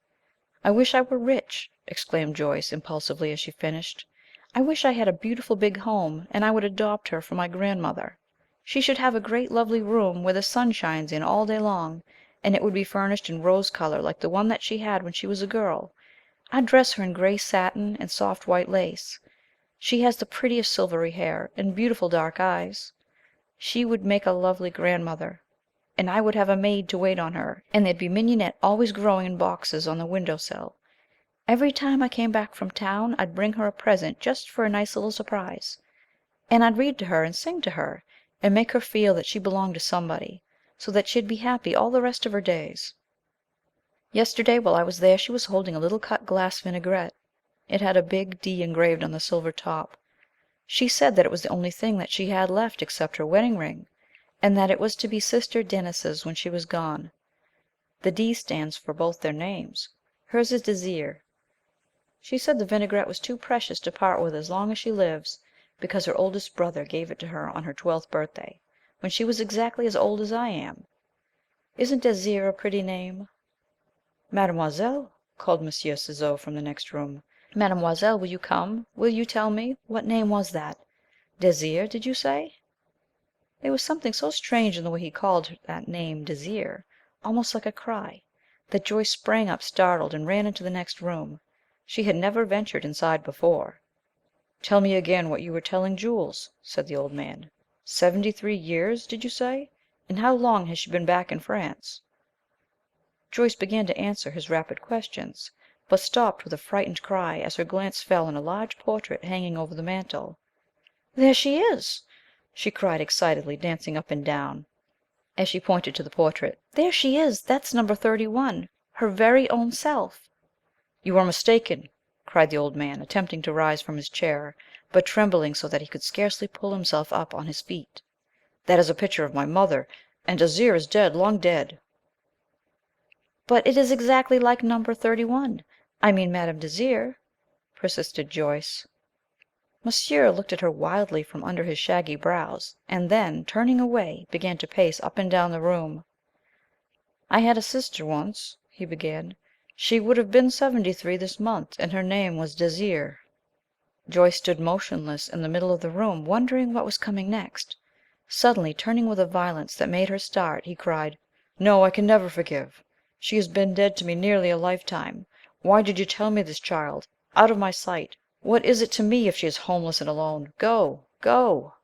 "I wish I were rich," exclaimed Joyce impulsively as she finished. "I wish I had a beautiful big home, and I would adopt her for my grandmother. She should have a great lovely room where the sun shines in all day long, and it would be furnished in rose color like the one that she had when she was a girl. I'd dress her in gray satin and soft white lace. She has the prettiest silvery hair and beautiful dark eyes. She would make a lovely grandmother, and I would have a maid to wait on her, and there'd be mignonette always growing in boxes on the window sill. Every time I came back from town I'd bring her a present just for a nice little surprise, and I'd read to her and sing to her, and make her feel that she belonged to somebody, so that she'd be happy all the rest of her days. Yesterday, while I was there, she was holding a little cut glass vinaigrette. It had a big D engraved on the silver top. She said that it was the only thing that she had left except her wedding ring, and that it was to be Sister Denis's when she was gone. The D stands for both their names. Hers is Désir. She said the vinaigrette was too precious to part with as long as she lives, because her oldest brother gave it to her on her 12th birthday, when she was exactly as old as I am. Isn't Désir a pretty name?" "Mademoiselle," called Monsieur Ciseaux from the next room. "Mademoiselle, will you come? Will you tell me what name was that? Désir, did you say?" There was something so strange in the way he called that name Désir, almost like a cry, that Joyce sprang up startled and ran into the next room. She had never ventured inside before. "Tell me again what you were telling Jules," said the old man. 73 years, did you say? And how long has she been back in France?" Joyce began to answer his rapid questions, but stopped with a frightened cry as her glance fell on a large portrait hanging over the mantel. "There she is!" she cried excitedly, dancing up and down, as she pointed to the portrait. "There she is! That's number 31, her very own self!" "You are mistaken!" cried the old man, attempting to rise from his chair, but trembling so that he could scarcely pull himself up on his feet. "That is a picture of my mother, and Désir is dead, long dead." "But it is exactly like number 31, I mean Madame Désir," persisted Joyce. Monsieur looked at her wildly from under his shaggy brows, and then, turning away, began to pace up and down the room. "I had a sister once," he began. "She would have been 73 this month, and her name was Désir." Joyce stood motionless in the middle of the room, wondering what was coming next. Suddenly, turning with a violence that made her start, he cried, "No, I can never forgive. She has been dead to me nearly a lifetime. Why did you tell me this, child? Out of my sight. What is it to me if she is homeless and alone? Go, go!"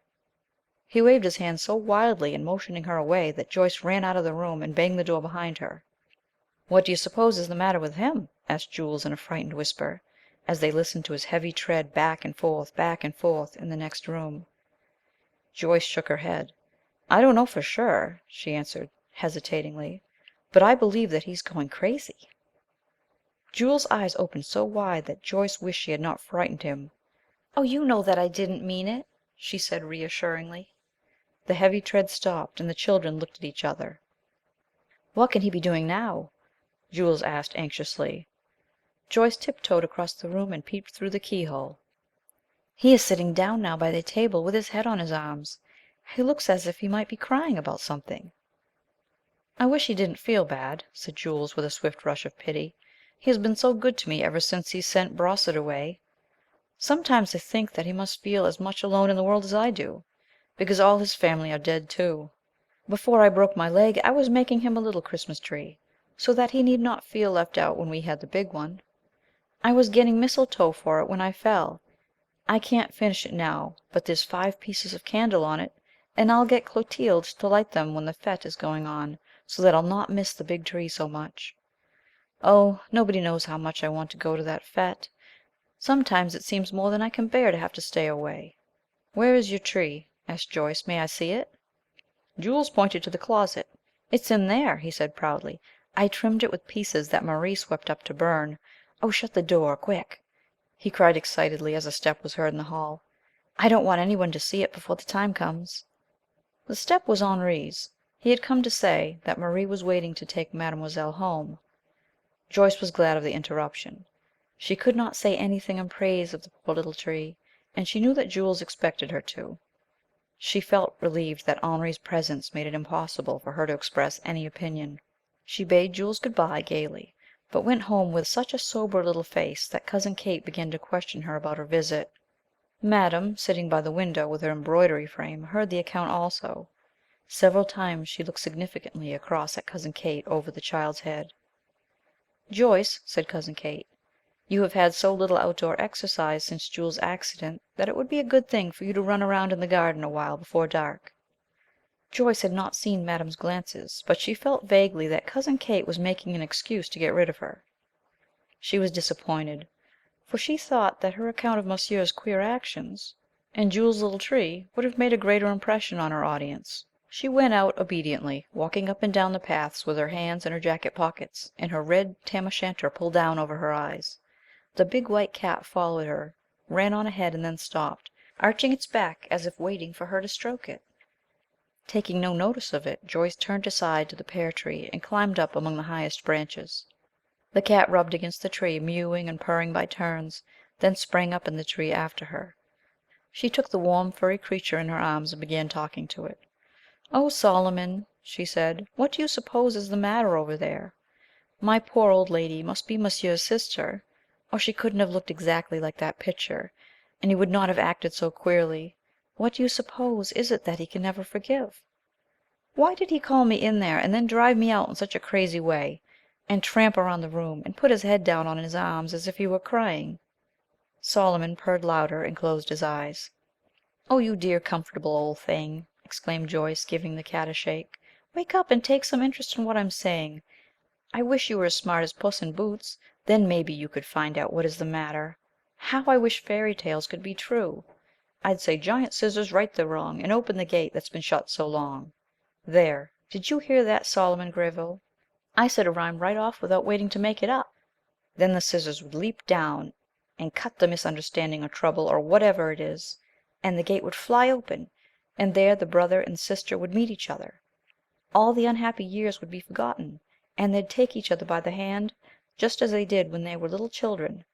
He waved his hand so wildly in motioning her away that Joyce ran out of the room and banged the door behind her. "What do you suppose is the matter with him?" asked Jules in a frightened whisper, as they listened to his heavy tread back and forth, in the next room. Joyce shook her head. "I don't know for sure," she answered, hesitatingly, "but I believe that he's going crazy." Jules' eyes opened so wide that Joyce wished she had not frightened him. "Oh, you know that I didn't mean it," she said reassuringly. The heavy tread stopped, and the children looked at each other. "What can he be doing now?" Jules asked anxiously. Joyce tiptoed across the room and peeped through the keyhole. "He is sitting down now by the table with his head on his arms. He looks as if he might be crying about something." "I wish he didn't feel bad," said Jules, with a swift rush of pity. "He has been so good to me ever since he sent Brossard away. Sometimes I think that he must feel as much alone in the world as I do. because all his family are dead too. Before I broke my leg I was making him a little Christmas tree, so that he need not feel left out when we had the big one. I was getting mistletoe for it when I fell. I can't finish it now, but there's 5 pieces of candle on it, and I'll get Clotilde to light them when the fête is going on, so that I'll not miss the big tree so much. Oh, nobody knows how much I want to go to that fête. Sometimes it seems more than I can bear to have to stay away." "Where is your tree?" asked Joyce. "May I see it?" Jules pointed to the closet. "It's in there," he said proudly. "I trimmed it with pieces that Marie swept up to burn. Oh, shut the door, quick!" he cried excitedly as a step was heard in the hall. "I don't want anyone to see it before the time comes." The step was Henri's. He had come to say that Marie was waiting to take mademoiselle home. Joyce was glad of the interruption. She could not say anything in praise of the poor little tree, and she knew that Jules expected her to. She felt relieved that Henri's presence made it impossible for her to express any opinion. She bade Jules good bye gaily, but went home with such a sober little face that Cousin Kate began to question her about her visit. Madame, sitting by the window with her embroidery frame, heard the account also. Several times she looked significantly across at Cousin Kate over the child's head. "Joyce," said Cousin Kate, "you have had so little outdoor exercise since Jules' accident that it would be a good thing for you to run around in the garden a while before dark." Joyce had not seen Madame's glances, but she felt vaguely that Cousin Kate was making an excuse to get rid of her. She was disappointed, for she thought that her account of Monsieur's queer actions and Jules' little tree would have made a greater impression on her audience. She went out obediently, walking up and down the paths with her hands in her jacket pockets, and her red tam o' shanter pulled down over her eyes. The big white cat followed her, ran on ahead, and then stopped, arching its back as if waiting for her to stroke it. Taking no notice of it, Joyce turned aside to the pear tree and climbed up among the highest branches. The cat rubbed against the tree, mewing and purring by turns, then sprang up in the tree after her. She took the warm furry creature in her arms and began talking to it. "Oh, Solomon," she said, "what do you suppose is the matter over there? My poor old lady must be Monsieur's sister, or she couldn't have looked exactly like that picture, and he would not have acted so queerly. What do you suppose is it that he can never forgive? Why did he call me in there, and then drive me out in such a crazy way, and tramp around the room, and put his head down on his arms as if he were crying?" Solomon purred louder and closed his eyes. "Oh, you dear comfortable old thing!" exclaimed Joyce, giving the cat a shake. "Wake up and take some interest in what I'm saying. I wish you were as smart as Puss in Boots, then maybe you could find out what is the matter. How I wish fairy tales could be true. I'd say, 'Giant Scissors, right the wrong, and open the gate that's been shut so long.' There, did you hear that, Solomon Gréville? I said a rhyme right off without waiting to make it up. Then the scissors would leap down and cut the misunderstanding or trouble or whatever it is, and the gate would fly open, and there the brother and sister would meet each other. All the unhappy years would be forgotten, and they'd take each other by the hand, just as they did when they were little children,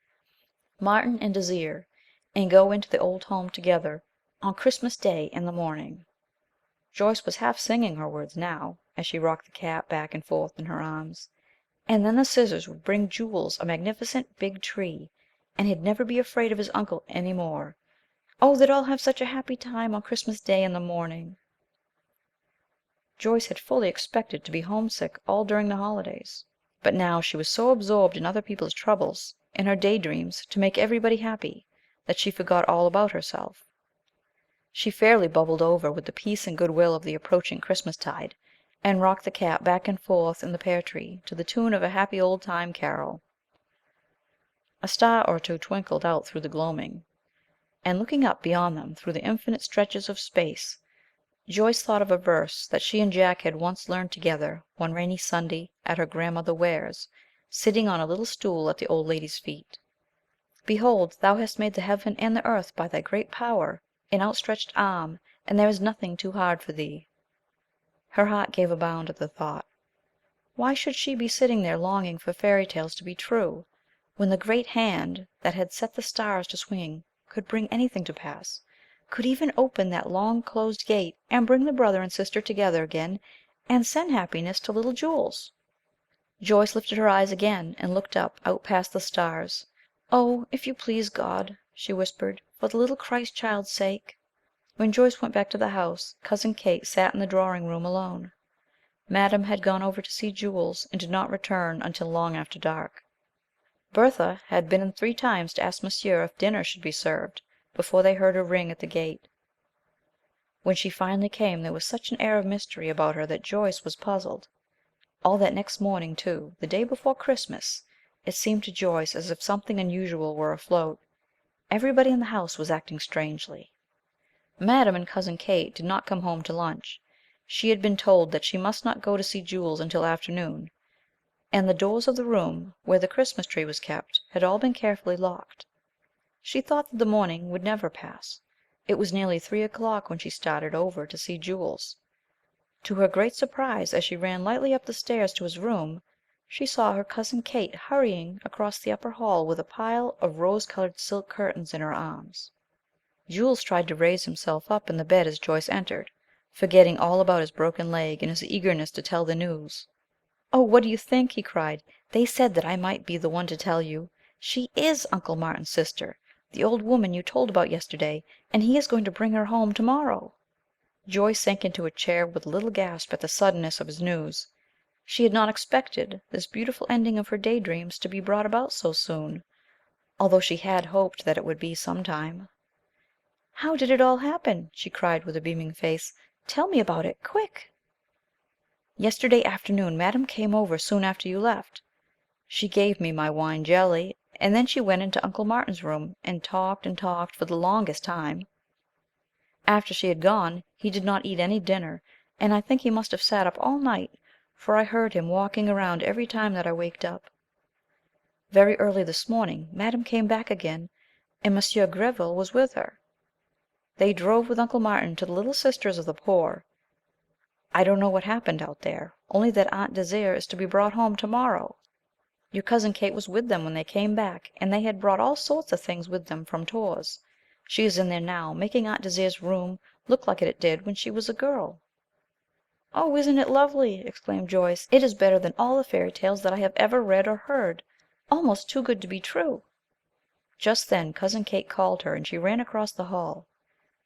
Martin and Désir, and go into the old home together on Christmas Day in the morning." Joyce was half singing her words now, as she rocked the cat back and forth in her arms. "And then the scissors would bring Jules a magnificent big tree, and he'd never be afraid of his uncle any more. Oh, they'd all have such a happy time on Christmas Day in the morning." Joyce had fully expected to be homesick all during the holidays, but now she was so absorbed in other people's troubles, in her daydreams to make everybody happy, that she forgot all about herself. She fairly bubbled over with the peace and goodwill of the approaching Christmastide, and rocked the cat back and forth in the pear tree to the tune of a happy old time carol. A star or two twinkled out through the gloaming, and looking up beyond them through the infinite stretches of space, Joyce thought of a verse that she and Jack had once learned together one rainy Sunday at her grandmother Ware's, sitting on a little stool at the old lady's feet. "Behold, thou hast made the heaven and the earth by thy great power and outstretched arm, and there is nothing too hard for thee." Her heart gave a bound at the thought. Why should she be sitting there longing for fairy tales to be true, when the great hand that had set the stars to swinging could bring anything to pass, could even open that long closed gate and bring the brother and sister together again, and send happiness to little Jules? Joyce lifted her eyes again and looked up out past the stars. "Oh, if you please, God," she whispered, "for the little Christ child's sake." When Joyce went back to the house, Cousin Kate sat in the drawing room alone. Madame had gone over to see Jules, and did not return until long after dark. Bertha had been in 3 times to ask Monsieur if dinner should be served, before they heard her ring at the gate. When she finally came, there was such an air of mystery about her that Joyce was puzzled. All that next morning, too, the day before Christmas, it seemed to Joyce as if something unusual were afloat. Everybody in the house was acting strangely. Madame and Cousin Kate did not come home to lunch. She had been told that she must not go to see Jules until afternoon, and the doors of the room where the Christmas tree was kept had all been carefully locked. She thought that the morning would never pass. It was nearly 3 o'clock when she started over to see Jules. To her great surprise, as she ran lightly up the stairs to his room, she saw her Cousin Kate hurrying across the upper hall with a pile of rose-colored silk curtains in her arms. Jules tried to raise himself up in the bed as Joyce entered, forgetting all about his broken leg in his eagerness to tell the news. "Oh, what do you think?" he cried. "They said that I might be the one to tell you. She is Uncle Martin's sister, the old woman you told about yesterday, and he is going to bring her home to-morrow." Joyce sank into a chair with a little gasp at the suddenness of his news. She had not expected this beautiful ending of her daydreams to be brought about so soon, although she had hoped that it would be some time. "How did it all happen?" she cried with a beaming face. "Tell me about it, quick!" "Yesterday afternoon Madame came over soon after you left. She gave me my wine jelly, and then she went into Uncle Martin's room and talked for the longest time. After she had gone, he did not eat any dinner, and I think he must have sat up all night, for I heard him walking around every time that I waked up. Very early this morning Madame came back again, and Monsieur Greville was with her. They drove with Uncle Martin to the Little Sisters of the Poor. I don't know what happened out there, only that Aunt Désiré is to be brought home to-morrow. Your Cousin Kate was with them when they came back, and they had brought all sorts of things with them from Tours. She is in there now, making Aunt Désiré's room look like it did when she was a girl." "Oh, isn't it lovely!" exclaimed Joyce. "It is better than all the fairy tales that I have ever read or heard. Almost too good to be true." Just then Cousin Kate called her, and she ran across the hall.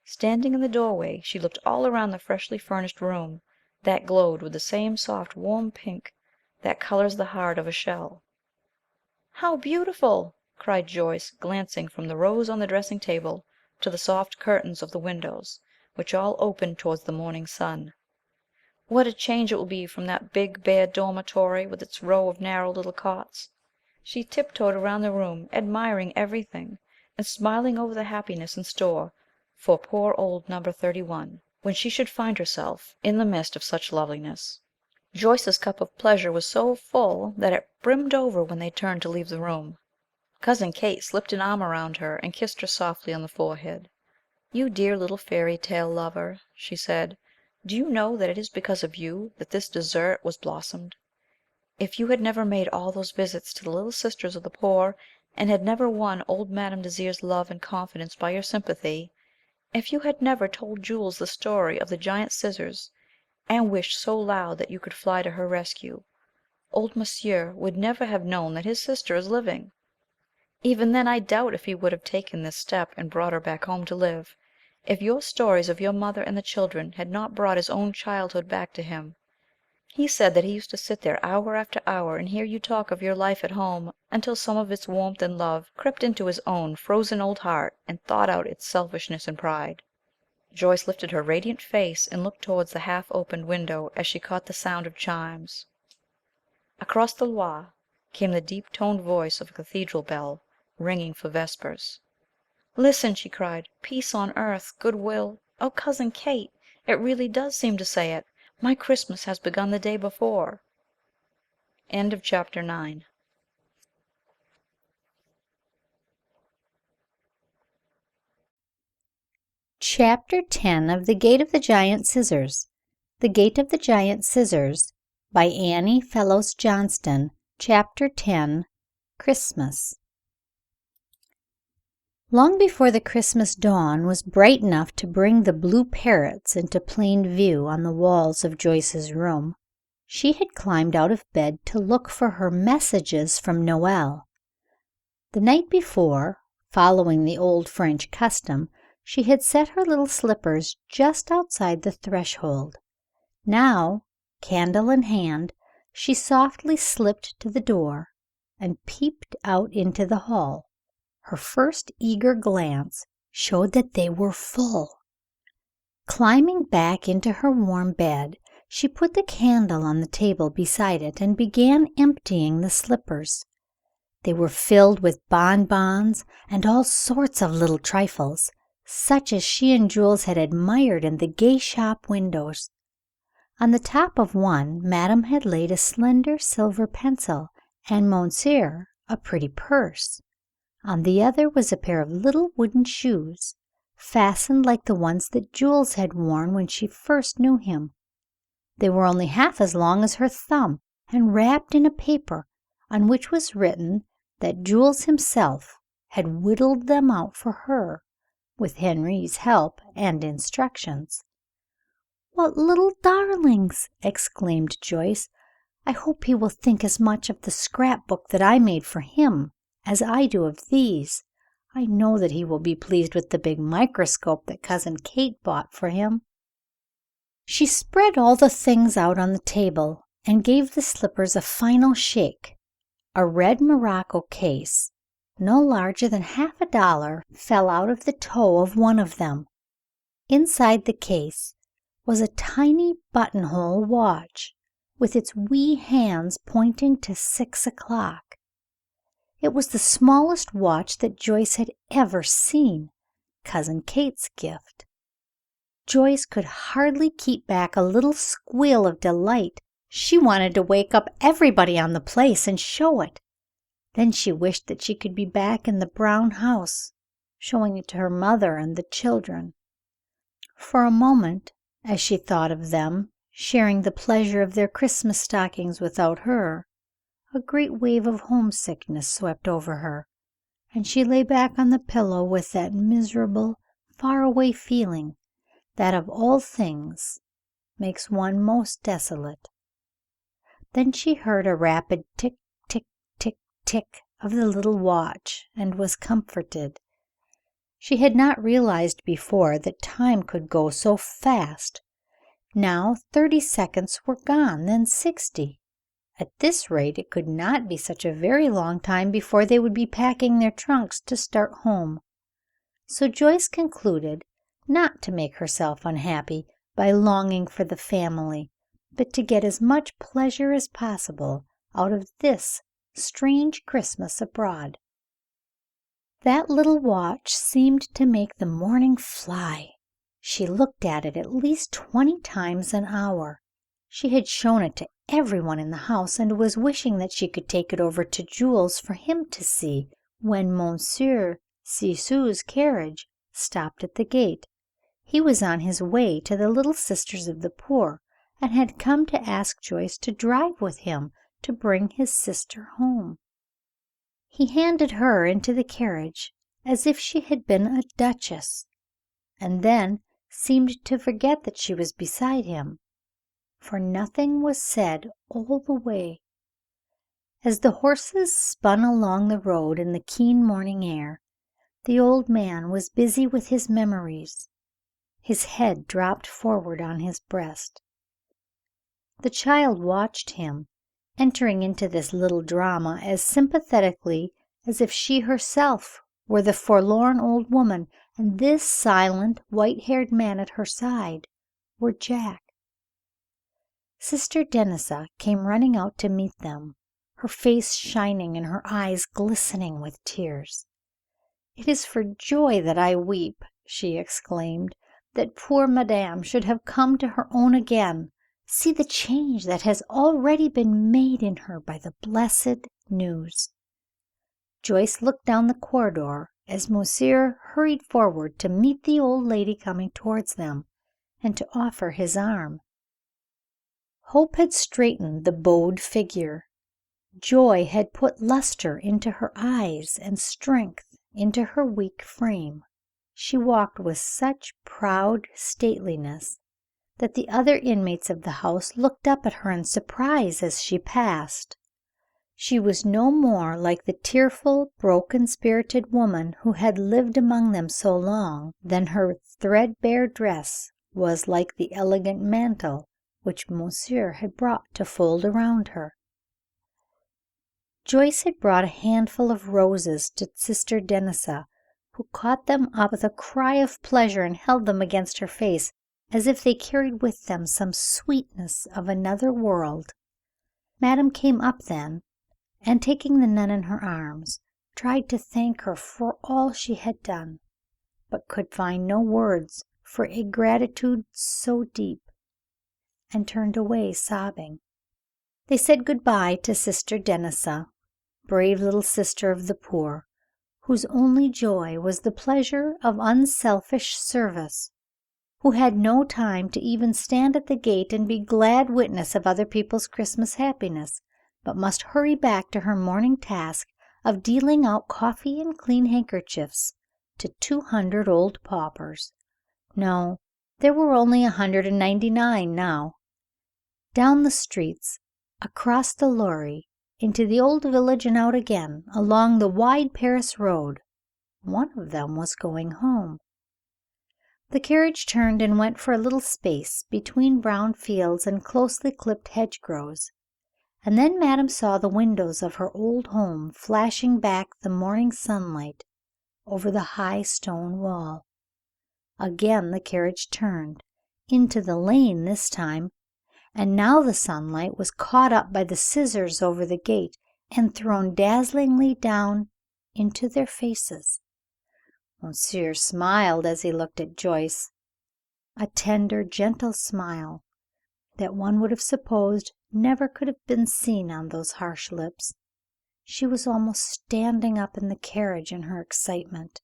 Standing in the doorway, she looked all around the freshly furnished room, that glowed with the same soft, warm pink that colors the heart of a shell. "How beautiful!" cried Joyce, glancing from the rose on the dressing table to the soft curtains of the windows, which all opened towards the morning sun. "What a change it will be from that big, bare dormitory, with its row of narrow little cots!" She tiptoed around the room, admiring everything, and smiling over the happiness in store for poor old number 31, when she should find herself in the midst of such loveliness. Joyce's cup of pleasure was so full that it brimmed over when they turned to leave the room. Cousin Kate slipped an arm around her and kissed her softly on the forehead. "You dear little fairy tale lover," she said, "do you know that it is because of you that this dessert was blossomed? If you had never made all those visits to the Little Sisters of the Poor, and had never won old Madame Désiré's love and confidence by your sympathy, if you had never told Jules the story of the giant scissors, and wished so loud that you could fly to her rescue, old Monsieur would never have known that his sister is living. Even then I doubt if he would have taken this step and brought her back home to live, if your stories of your mother and the children had not brought his own childhood back to him. He said that he used to sit there hour after hour and hear you talk of your life at home, until some of its warmth and love crept into his own frozen old heart and thawed out its selfishness and pride." Joyce lifted her radiant face and looked towards the half-opened window as she caught the sound of chimes. Across the Loire came the deep-toned voice of a cathedral bell, ringing for vespers. "Listen!" she cried. "Peace on earth, good will. Oh, Cousin Kate, it really does seem to say it. My Christmas has begun the day before." End of chapter 9. Chapter 10 of The Gate of the Giant Scissors. The Gate of the Giant Scissors by Annie Fellows Johnston. Chapter 10. Christmas. Long before the Christmas dawn was bright enough to bring the blue parrots into plain view on the walls of Joyce's room, she had climbed out of bed to look for her messages from Noël. The night before, following the old French custom, She had set her little slippers just outside the threshold. Now, candle in hand, she softly slipped to the door and peeped out into the hall. Her first eager glance showed that they were full. Climbing back into her warm bed, she put the candle on the table beside it and began emptying the slippers. They were filled with bonbons and all sorts of little trifles, such as she and Jules had admired in the gay shop windows. On the top of one, Madame had laid a slender silver pencil, and Monsieur a pretty purse. On the other was a pair of little wooden shoes, fastened like the ones that Jules had worn when she first knew him. They were only half as long as her thumb, and wrapped in a paper on which was written that Jules himself had whittled them out for her, with Henri's help and instructions. "What little darlings!" exclaimed Joyce. "I hope he will think as much of the scrapbook that I made for him as I do of these. I know that he will be pleased with the big microscope that Cousin Kate bought for him." She spread all the things out on the table and gave the slippers a final shake. A red morocco case, no larger than $half fell out of the toe of one of them. Inside the case was a tiny buttonhole watch with its wee hands pointing to 6 o'clock. It was the smallest watch that Joyce had ever seen, Cousin Kate's gift. Joyce could hardly keep back a little squeal of delight. She wanted to wake up everybody on the place and show it. Then she wished that she could be back in the brown house, showing it to her mother and the children. For a moment, as she thought of them, sharing the pleasure of their Christmas stockings without her, a great wave of homesickness swept over her, and she lay back on the pillow with that miserable, far-away feeling that of all things makes one most desolate. Then she heard a rapid tick, tick, tick, tick of the little watch and was comforted. She had not realized before that time could go so fast. Now 30 seconds were gone, then 60. At this rate it could not be such a very long time before they would be packing their trunks to start home. So Joyce concluded not to make herself unhappy by longing for the family, but to get as much pleasure as possible out of this strange Christmas abroad. That little watch seemed to make the morning fly. She looked at it at least 20 times an hour. She had shown it to everyone in the house and was wishing that she could take it over to Jules for him to see when Monsieur Ciseaux's carriage stopped at the gate. He was on his way to the Little Sisters of the Poor and had come to ask Joyce to drive with him to bring his sister home. He handed her into the carriage as if she had been a duchess, and then seemed to forget that she was beside him, for nothing was said all the way. As the horses spun along the road in the keen morning air, the old man was busy with his memories. His head dropped forward on his breast. The child watched him, entering into this little drama as sympathetically as if she herself were the forlorn old woman and this silent, white-haired man at her side were Jack. Sister Denis came running out to meet them, her face shining and her eyes glistening with tears. "It is for joy that I weep," she exclaimed, "that poor Madame should have come to her own again. See the change that has already been made in her by the blessed news." Joyce looked down the corridor as Monsieur hurried forward to meet the old lady coming towards them and to offer his arm. Hope had straightened the bowed figure. Joy had put luster into her eyes and strength into her weak frame. She walked with such proud stateliness that the other inmates of the house looked up at her in surprise as she passed. She was no more like the tearful, broken-spirited woman who had lived among them so long than her threadbare dress was like the elegant mantle which monsieur had brought to fold around her. Joyce had brought a handful of roses to Sister Denis, who caught them up with a cry of pleasure and held them against her face, as if they carried with them some sweetness of another world. Madame came up then, and taking the nun in her arms, tried to thank her for all she had done, but could find no words for a gratitude so deep, and turned away sobbing. They said good-bye to Sister Denis, brave little sister of the poor, whose only joy was the pleasure of unselfish service, who had no time to even stand at the gate and be glad witness of other people's Christmas happiness, but must hurry back to her morning task of dealing out coffee and clean handkerchiefs to 200 old paupers. No, there were only 199 now. Down the streets, across the Lorry, into the old village and out again, along the wide Paris road. One of them was going home. The carriage turned and went for a little space between brown fields and closely clipped hedgerows, and then Madame saw the windows of her old home flashing back the morning sunlight over the high stone wall. Again the carriage turned, into the lane this time, and now the sunlight was caught up by the scissors over the gate and thrown dazzlingly down into their faces. Monsieur smiled as he looked at Joyce, a tender, gentle smile that one would have supposed never could have been seen on those harsh lips. She was almost standing up in the carriage in her excitement.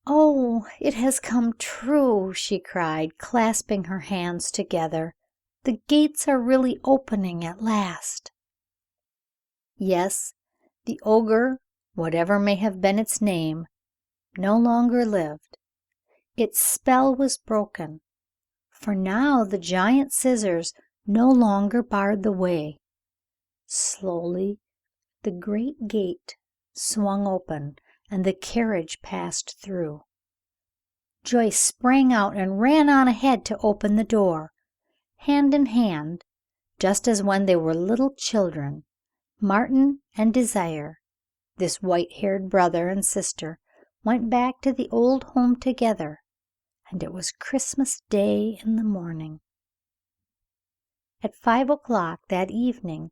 "Oh, it has come true!" she cried, clasping her hands together. "The gates are really opening at last." Yes, the ogre, whatever may have been its name, no longer lived. Its spell was broken, for now the giant scissors no longer barred the way. Slowly the great gate swung open and the carriage passed through. Joyce sprang out and ran on ahead to open the door. Hand in hand, just as when they were little children, Martin and Desire, this white-haired brother and sister, went back to the old home together, and it was Christmas Day in the morning. At 5 o'clock that evening,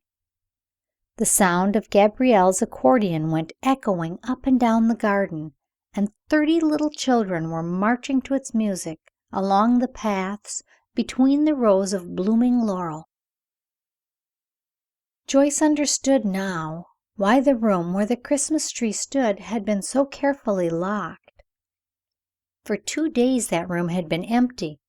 the sound of Gabrielle's accordion went echoing up and down the garden, and 30 little children were marching to its music along the paths between the rows of blooming laurel. Joyce understood now why the room where the Christmas tree stood had been so carefully locked. For 2 days that room had been empty,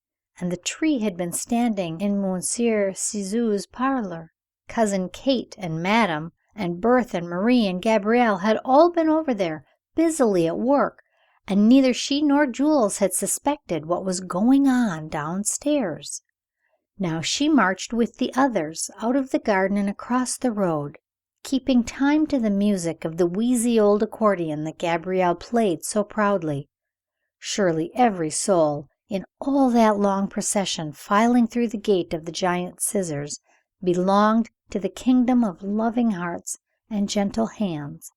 and the tree had been standing in Monsieur Ciseaux's parlor. Cousin Kate and Madame and Berthe and Marie and Gabrielle had all been over there, busily at work, and neither she nor Jules had suspected what was going on downstairs. Now she marched with the others out of the garden and across the road, keeping time to the music of the wheezy old accordion that Gabrielle played so proudly. Surely every soul in all that long procession filing through the gate of the giant scissors belonged to the kingdom of loving hearts and gentle hands,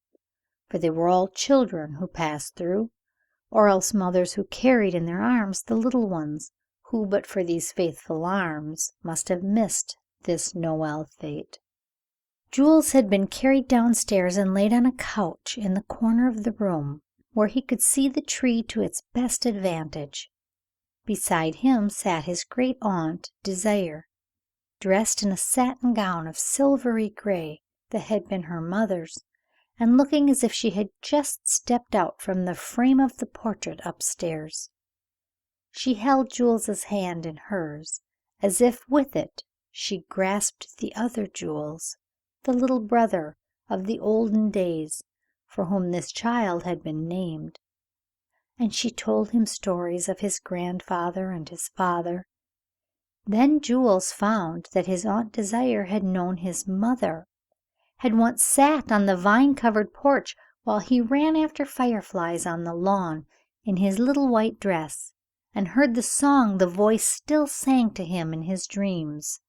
for they were all children who passed through, or else mothers who carried in their arms the little ones who but for these faithful arms must have missed this Noel fete. Jules had been carried downstairs and laid on a couch in the corner of the room, where he could see the tree to its best advantage. Beside him sat his great aunt Desire, dressed in a satin gown of silvery gray that had been her mother's, and looking as if she had just stepped out from the frame of the portrait upstairs. She held Jules's hand in hers, as if with it she grasped the other Jules, the little brother of the olden days, for whom this child had been named. And she told him stories of his grandfather and his father. Then Jules found that his Aunt Desire had known his mother, had once sat on the vine-covered porch while he ran after fireflies on the lawn in his little white dress, and heard the song the voice still sang to him in his dreams: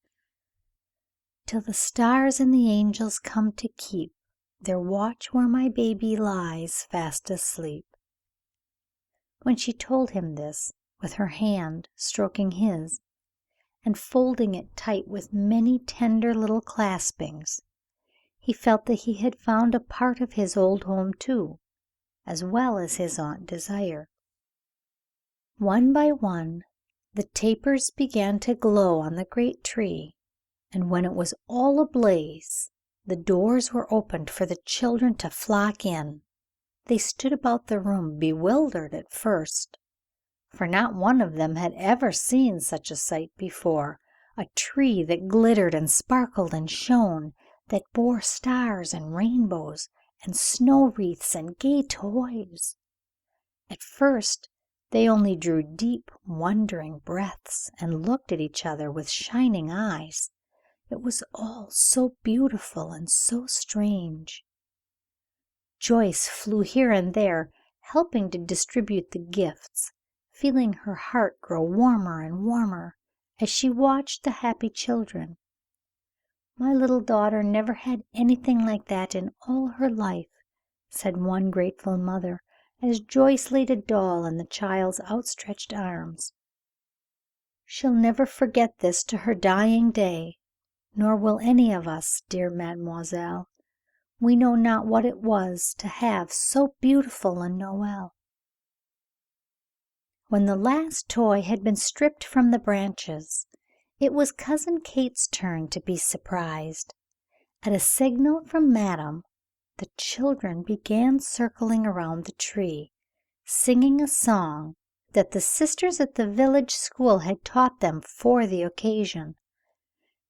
"Till the stars and the angels come to keep their watch where my baby lies fast asleep." When she told him this, with her hand stroking his and folding it tight with many tender little claspings, he felt that he had found a part of his old home too, as well as his Aunt Desire. One by one the tapers began to glow on the great tree, and when it was all ablaze, the doors were opened for the children to flock in. They stood about the room, bewildered at first, for not one of them had ever seen such a sight before, a tree that glittered and sparkled and shone, that bore stars and rainbows and snow wreaths and gay toys. At first they only drew deep, wondering breaths and looked at each other with shining eyes. It was all so beautiful and so strange. Joyce flew here and there, helping to distribute the gifts, feeling her heart grow warmer and warmer as she watched the happy children. "My little daughter never had anything like that in all her life," said one grateful mother, as Joyce laid a doll in the child's outstretched arms. "She'll never forget this to her dying day, nor will any of us, dear mademoiselle. We know not what it was to have so beautiful a Noel." When the last toy had been stripped from the branches, it was Cousin Kate's turn to be surprised. At a signal from Madame, the children began circling around the tree, singing a song that the sisters at the village school had taught them for the occasion.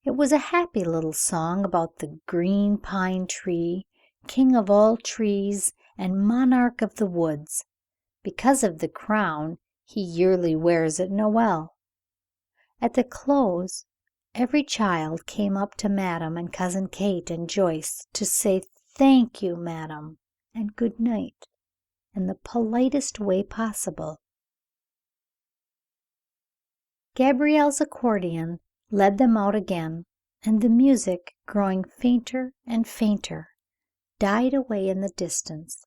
It was a happy little song about the green pine tree, king of all trees and monarch of the woods, because of the crown he yearly wears at Noel. At the close, every child came up to Madame and Cousin Kate and Joyce to say "Thank you, Madame," and "Good night," in the politest way possible. Gabrielle's accordion led them out again, and the music, growing fainter and fainter, died away in the distance.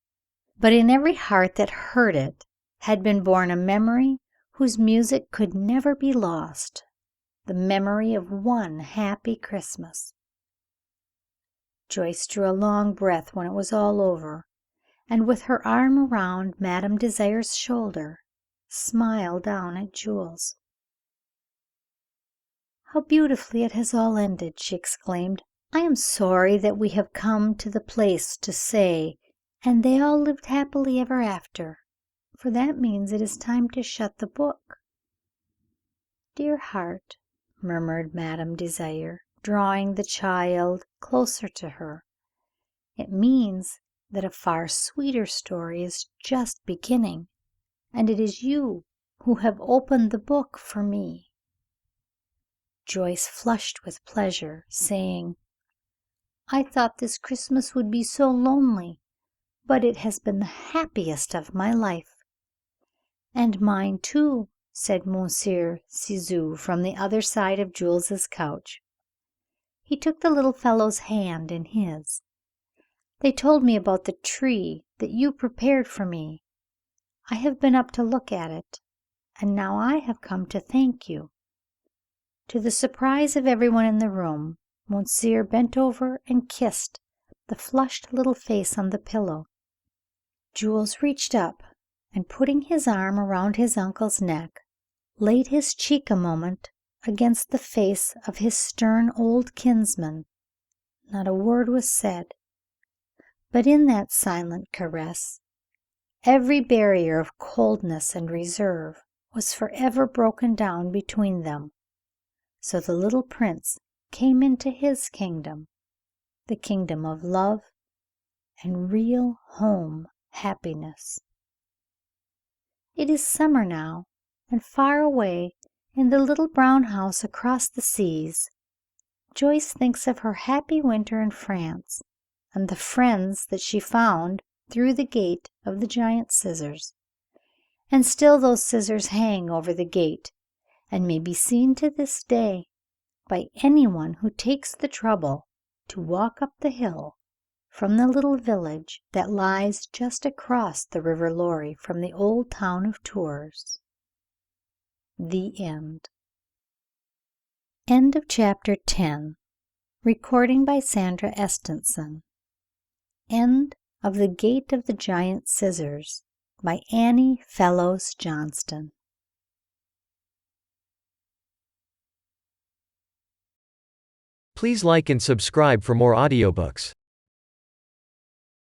But in every heart that heard it had been born a memory whose music could never be lost, the memory of one happy Christmas. Joyce drew a long breath when it was all over, and with her arm around Madame Desire's shoulder, smiled down at Jules. "How beautifully it has all ended," she exclaimed. "I am sorry that we have come to the place to say, 'And they all lived happily ever after,' for that means it is time to shut the book." "Dear heart," murmured Madame Desire, drawing the child closer to her, "it means that a far sweeter story is just beginning, and it is you who have opened the book for me." Joyce flushed with pleasure, saying, "I thought this Christmas would be so lonely, but it has been the happiest of my life." "And mine too," said Monsieur Ciseaux from the other side of Jules's couch. He took the little fellow's hand in his. "They told me about the tree that you prepared for me. I have been up to look at it, and now I have come to thank you." To the surprise of everyone in the room, Monsieur bent over and kissed the flushed little face on the pillow. Jules reached up, and putting his arm around his uncle's neck, laid his cheek a moment against the face of his stern old kinsman. Not a word was said, but in that silent caress every barrier of coldness and reserve was forever broken down between them. So the little prince came into his kingdom, the kingdom of love and real home happiness. It is summer now, and far away in the little brown house across the seas, Joyce thinks of her happy winter in France, and the friends that she found through the gate of the giant scissors. And still those scissors hang over the gate, and may be seen to this day by anyone who takes the trouble to walk up the hill from the little village that lies just across the River Lorry from the old town of Tours. The End. End of chapter 10. Recording by Sandra Estenson. End of The Gate of the Giant Scissors by Annie Fellows Johnston. Please like and subscribe for more audiobooks.